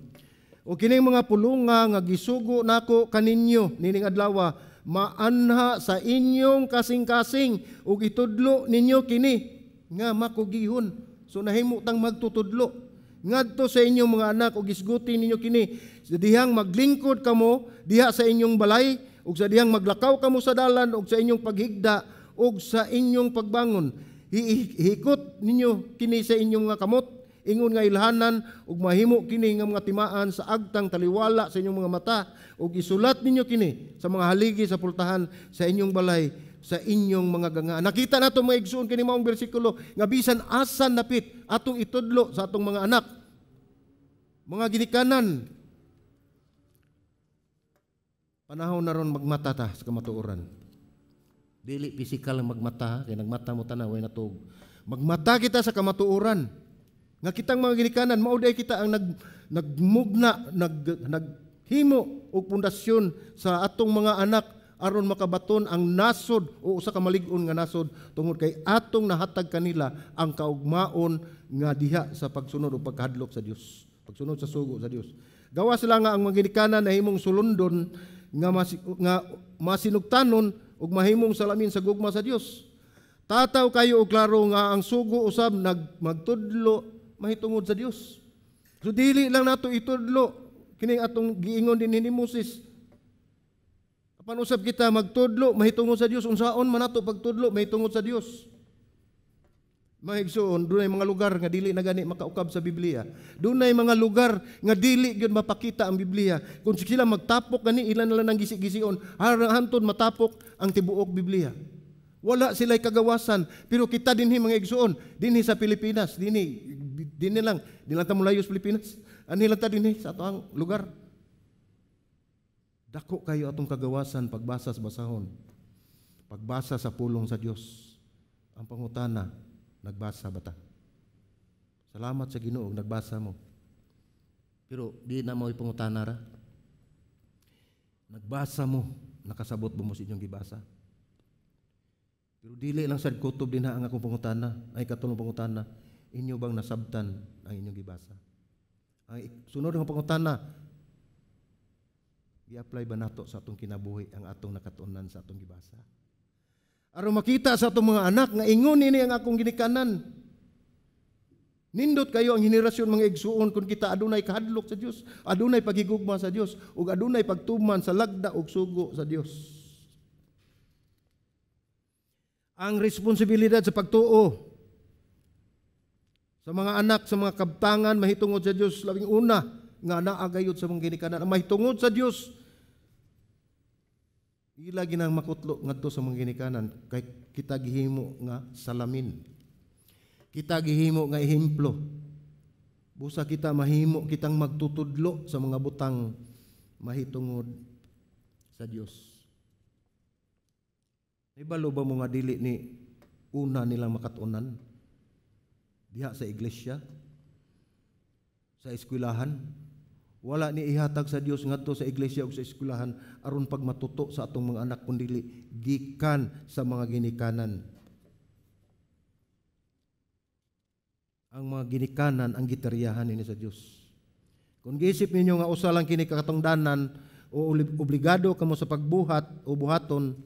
O kining mga pulunga nga gisugo nako kaninyo nining adlaw maanha sa inyong kasing-kasing ug itudlo ninyo kini nga makugihon. So nahimo tang magtutudlo ngadto sa inyong mga anak ug isguti ninyo kini sa dihang maglingkod kamo diha sa inyong balay ug sa dihang maglakaw kamo sa dalan ug sa inyong paghigda ug sa inyong pagbangon. Hikot ninyo kini sa inyong nga kamot, ingon nga ilhanan ug mahimo kini nga mga timaan sa agtang taliwala sa inyong mga mata ug isulat ninyo kini sa mga haligi sa pultahan sa inyong balay sa inyong mga ganga. Nakita nato mga igsoon kini maong bersikulo nga bisan asan napit atong itudlo sa atong mga anak, mga ginikanan. Panahon na ron magmata ta sa kamatuoran. Dili pisikal ang magmata, kay nagmata mo tanaw ay natug. Magmata kita sa kamatuoran. Nga kitang mga ginikanan, mauday kita ang nagmugna, naghimo og pundasyon sa atong mga anak aron makabaton ang nasod o usa ka malig-on nga nasod tungod kay atong nahatag kanila ang kaugmaon nga diha sa pagsunod o pagkahadlok sa Dios, pagsunod sa sugo sa Dios. Gawa sila nga ang mga ginikanan na himong sulundon nga masinugtanon ug mahimong salamin sa gugma sa Dios. Tataw kayo og klaro nga ang sugo usab magtudlo mahitungod sa Dios. So dili lang nato itudlo kining atong giingon din ni Moses. Apan usab kita magtudlo mahitungod sa Dios, unsaon man nato pagtudlo mahitungod sa Dios. Mga igsoon, dunay mga lugar nga dili na gani makaukab sa Biblia. Dunay mga lugar nga dili gyud mapakita ang Biblia. Kung sila magtapok gani ilan na lang gisi-gision, hantod matapok ang tibuok Biblia. Wala sila'y kagawasan, pero kita dinhi mga igsoon, dinhi sa Pilipinas, dinhi lang ta mulayo sa Pilipinas. Ani lang ta dinhi sa atong lugar. Dako kayo atong kagawasan pagbasa sa basahon. Pagbasa sa pulong sa Dios. Ang pangutana, nagbasa ba ta? Salamat sa Ginoo, nagbasa mo. Pero di na mo ipangutana ra. Nagbasa mo, nakasabot mo sa inyong gibasa. Pero dili lang sad kutob din ang akong pangutana, ay katulong pangutana, inyo bang nasabtan ang inyong gibasa? Ang sunod ng pangutana, i-apply ba nato sa atong kinabuhi ang atong nakatunan sa atong gibasa? Aron makita sa atong mga anak nga ingon ini ang akong ginikanan. Nindot kayo ang henerasyon mga igsuon kung kita adunay kahadlok sa Dios, adunay pagigugma sa Dios, ug adunay pagtuman sa lagda ug sugo sa Dios. Ang responsibilidad sa pagtuo sa mga anak, sa mga kabtangan mahitungod sa Dios, labing una nga naagayod sa mga ginikanan ang mahitungod sa Dios. Ila ginang makutlo ngadto sa mga ginikanan kay kita gihimo nga salamin. Kita gihimo nga ehemplo. Busa kita mahimo kitang magtutudlo sa mga butang mahitungod sa Dios. Ibalo ba mo nga dili ni una nilang makatunan diha sa iglesia, sa eskwelahan? Wala ni ihatag sa Dios ngadto sa iglesia ug sa eskwelahan aron pagmatuto sa atong mga anak kundi gikan sa mga ginikanan. Ang mga ginikanan ang gitaryahan ini sa Dios. Kung giisip ninyo nga usa lang kini kakatungdanan o obligado kamo sa pagbuhat o buhaton,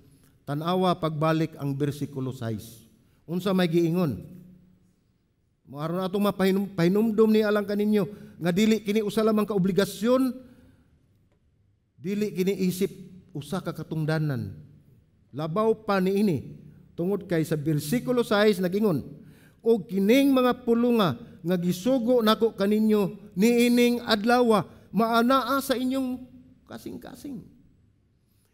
tan-awa pagbalik ang bersikulo 6. Unsa may giingon? Maaron atong mapahinumdum ni alang kaninyo nga dili kini usa lamang ka obligasyon, dili kini isip usa ka katungdanan. Labaw pa niini tungod kay sa bersikulo 6 nagingon, og kining mga pulunga nga gisugo nako kaninyo niining adlaw maanaa sa inyong kasing-kasing.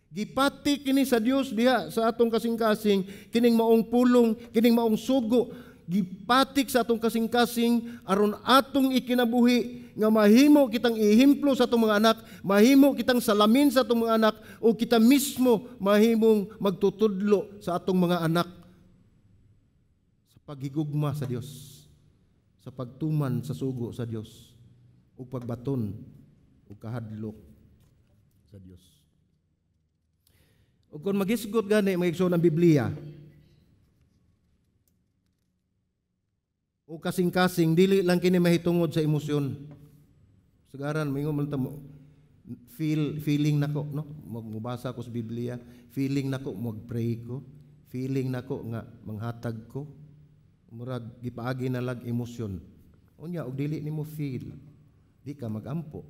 Gipati kini sa Dios diha sa atong kasing-kasing kining maong pulong, kining maong sugo, gipatik sa atong kasing-kasing aron atong ikinabuhi nga mahimo kitang ihimplo sa atong mga anak, mahimo kitang salamin sa atong mga anak, o kita mismo mahimong magtutudlo sa atong mga anak sa paghigugma sa Dios, sa pagtuman sa sugo sa Dios, o pagbaton o kahadlok sa Dios. O kung magisgot gani mga igsoon ng Biblia, o kasing-kasing, dili lang kini mahitungod sa emosyon. Sagaran, may ngumulta mo, feeling nako, no? Magbasa ko sa Biblia, feeling nako, mag-pray ko, feeling nako nga manghatag ko, murag gipaagi na lag emosyon. Unya, og dili nimo feel, di ka magampo,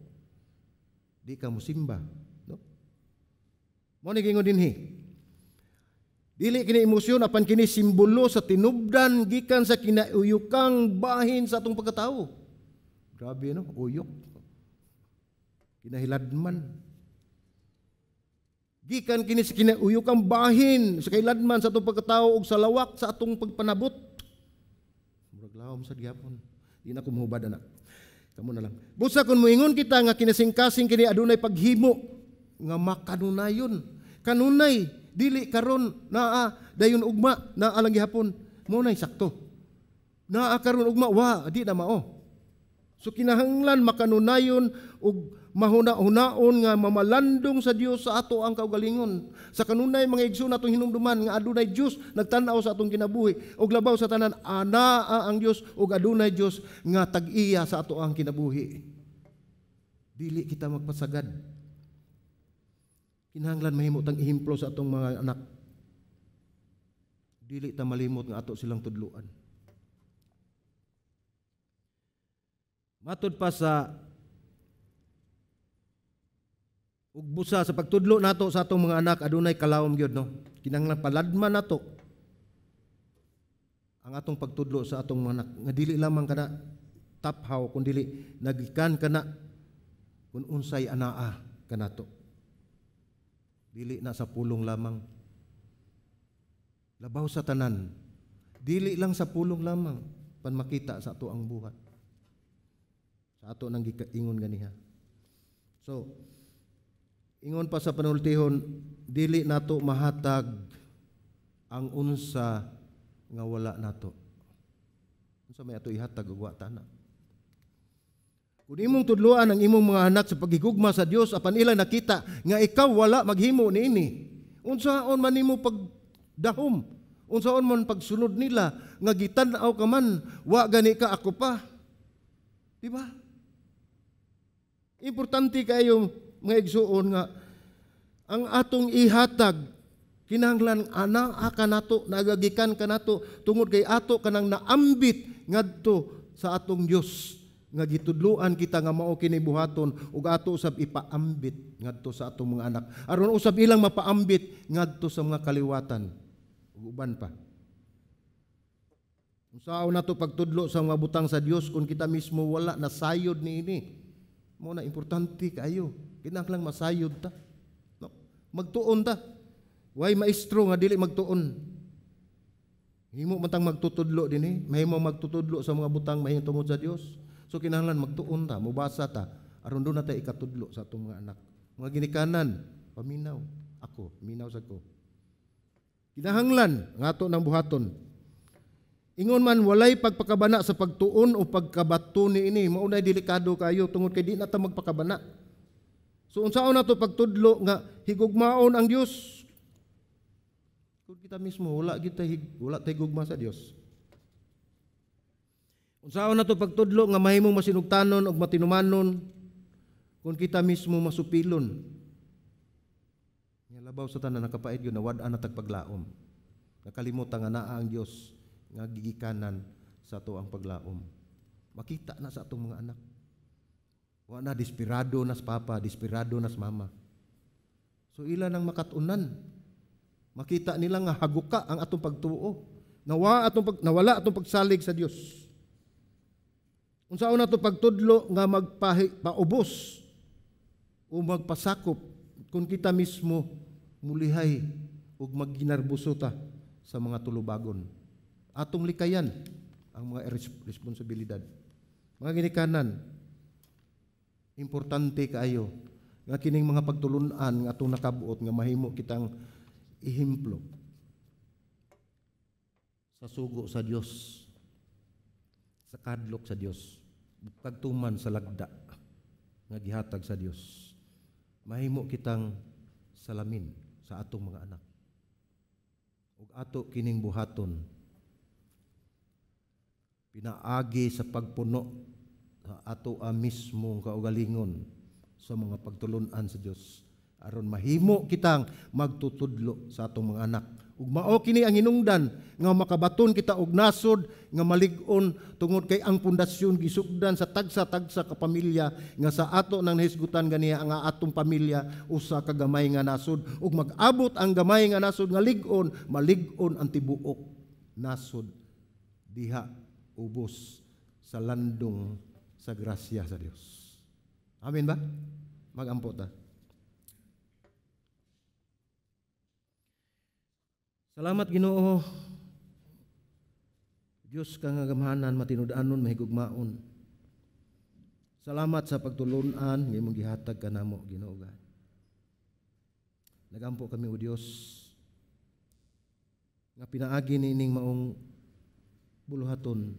di ka musimba, no? Mo ni gingon dinhi. Dili kini emosyon apan kini simbolo sa tinubdan gikan sa kinauyukang bahin sa atong pagkatao. Grabe no, uyok. Kinahiladman. Gikan kini sa kinauyukang bahin sa kailadman sa atong pagkatao ug sa lawak sa atong pagpanabot. Murag lawom sa gyapon. Di na ko mahubad ana. Kamo na lang. Busa kun moingon kita nga kinasing-kasing kini adunay paghimo nga makanunayon. Kanunay dili karon naa dayon ugma naa lang gihapon mo nay sakto. Naa karon ugma wa di na mao. So kinahanglan makanunayon ug mahuna-hunaon nga mamalandong sa Dios sa ato ang kaugalingon. Sa kanunay mga igsoon atong hinumduman nga adunay Dios nagtan-aw sa atong kinabuhi ug labaw sa tanan anaa ang Dios ug adunay Dios nga tag-iya sa ato ang kinabuhi. Dili kita magpasagad. Kinahanglan mahimo tang ihimplo sa atong mga anak. Dili ta malimot nga ato silang tudluan. Matud pa sa ug busa sa pagtudlo nato sa atong mga anak adunay kalawom gyud no. Kinahanglan paladman nato ang atong pagtudlo sa atong mga anak nga dili lamang kana taphaw kun dili nagikan kana kun unsay anaa kanato. Dili na sa pulong lamang. Labaw sa tanan. Dili lang sa pulong lamang pan makita sa ato ang buhat. Sa ato nang ingon ganiha. So, ingon pa sa panultihon, dili nato mahatag ang unsa nga wala nato. Unsa may ato ihatag ug wa ta na. Kung imong tudloan ang imong mga anak sa paghigugma sa Dios apan ila nakita nga ikaw wala maghimo niini. Unsaon man nimo pagdahom? Unsaon man pagsunod nila nga gitan-aw ka man, wa gani ka ako pa. Di ba? Importante kayo mga igsuon nga ang atong ihatag kinahanglan anaa ka nato, nagagikan ka nato tungod kay ato kanang naambit ngadto sa atong Dios. Nga gitudluan kita nga mao kini buhaton ug ato usab ipaambit ngadto sa atong mga anak aron usab ilang mapaambit ngadto sa mga kaliwatan ug uban pa. Unsaon nato pagtudlo sa mga butang sa Dios kung kita mismo wala nasayod niini? Mo na importante kaayo kinahanglan masayod ta, no? Magtuon ta. Way maestro nga dili magtuon. Himo man tang magtutudlo dinhi, mahimo magtutudlo sa mga butang mahitungod sa Dios. So kinahanglan magtuon ta, mubasa ta, aron doon natin ikatudlo sa atong mga anak. Mga ginikanan, paminaw, ako, minaw sa ko. Kinahanglan, nga to ng buhaton. Ingon man, walay pagpakabana sa pagtuon o pagkabato ni ini, maunay delikado kayo, tungod kay di na ta magpakabana. So unsaon na to pagtudlo nga higugmaon ang Dios. Kung kita mismo, wala tayo higugma sa Dios. Unsaon na to pagtudlo nga mahimong masinugtanon o matinumanon kung kita mismo masupilon. Nga labaw sa tanan nakapait yun na wad-an na tagpaglaom. Nakalimutan nga naa ang Dios nga gigikanan sa ato ang paglaom. Makita na sa atong mga anak. Wa na desperado nas papa, desperado nas mama. So ila nang makatunan. Makita nila nga haguka ang atong pagtuo. Nawala atong pagsalig sa Dios. Unsaon na to pagtudlo nga magpaubos o magpasakop kung kita mismo mulihay ug magginarbuso ta sa mga tulubagon. Atong likayan ang mga responsibilidad. Mga ginikanan, importante kaayo nga kining mga pagtulunan nga atong nakabuot nga mahimo kitang ehemplo sa sugo sa Dios, sa kadlok sa Dios, pagtuman sa lagda nga gihatag sa Dios. Mahimo kitang salamin sa atong mga anak. Ug ato kining buhaton pinaagi sa pagpuno sa ato mismong kaugalingon sa mga pagtulunan sa Dios aron mahimo kitang magtutudlo sa atong mga anak. Ug mao kini ang hinungdan nga makabaton kita og nasod nga malig-on tungod kay ang pundasyon gisugdan sa tagsa-tagsa ka pamilya nga sa ato nang nahisgutan ganiya ang atong pamilya usa ka gamay nga nasod ug mag-abot ang gamay nga nasod nga lig-on, malig-on ang tibuok nasod diha ubos sa landong sa grasya sa Dios. Amen ba? Magampo ta. Salamat Ginoo. Diyos ka nga gamhanan, matinud-anon, mahigugmaon. Salamat sa pagtulunan nga imong gihatag kanamo Ginoo God. Nagampo kami o Dios nga pinaagi nining maong buluhaton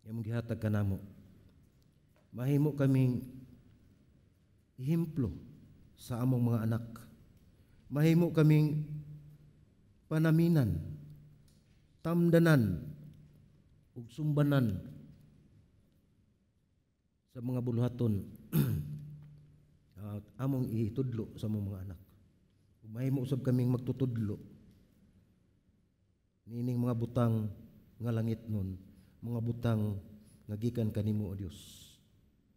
nga imong gihatag kanamo. Mahimo kaming ehemplo sa among mga anak. Mahimo kaming panaminan, tamdanan, ug sumbanan sa mga buluhaton among itudlo sa among mga anak. Ug mahimo usab kaming magtutudlo nining mga butang nga langit nun, mga butang nga gikan kanimo o Dios,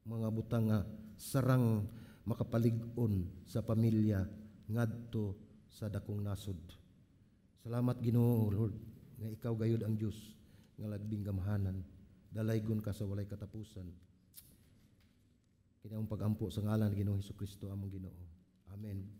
mga butang nga sarang makapalig-on sa pamilya ngadto sa dakong nasod. Salamat Ginoo Lord nga ikaw gayud ang Dios nga lagbing gamhanan, dalaygon ka sa walay katapusan. Kini ang pag-ampo sa ngalan ni Ginoong Hesukristo among Ginoo. Amen.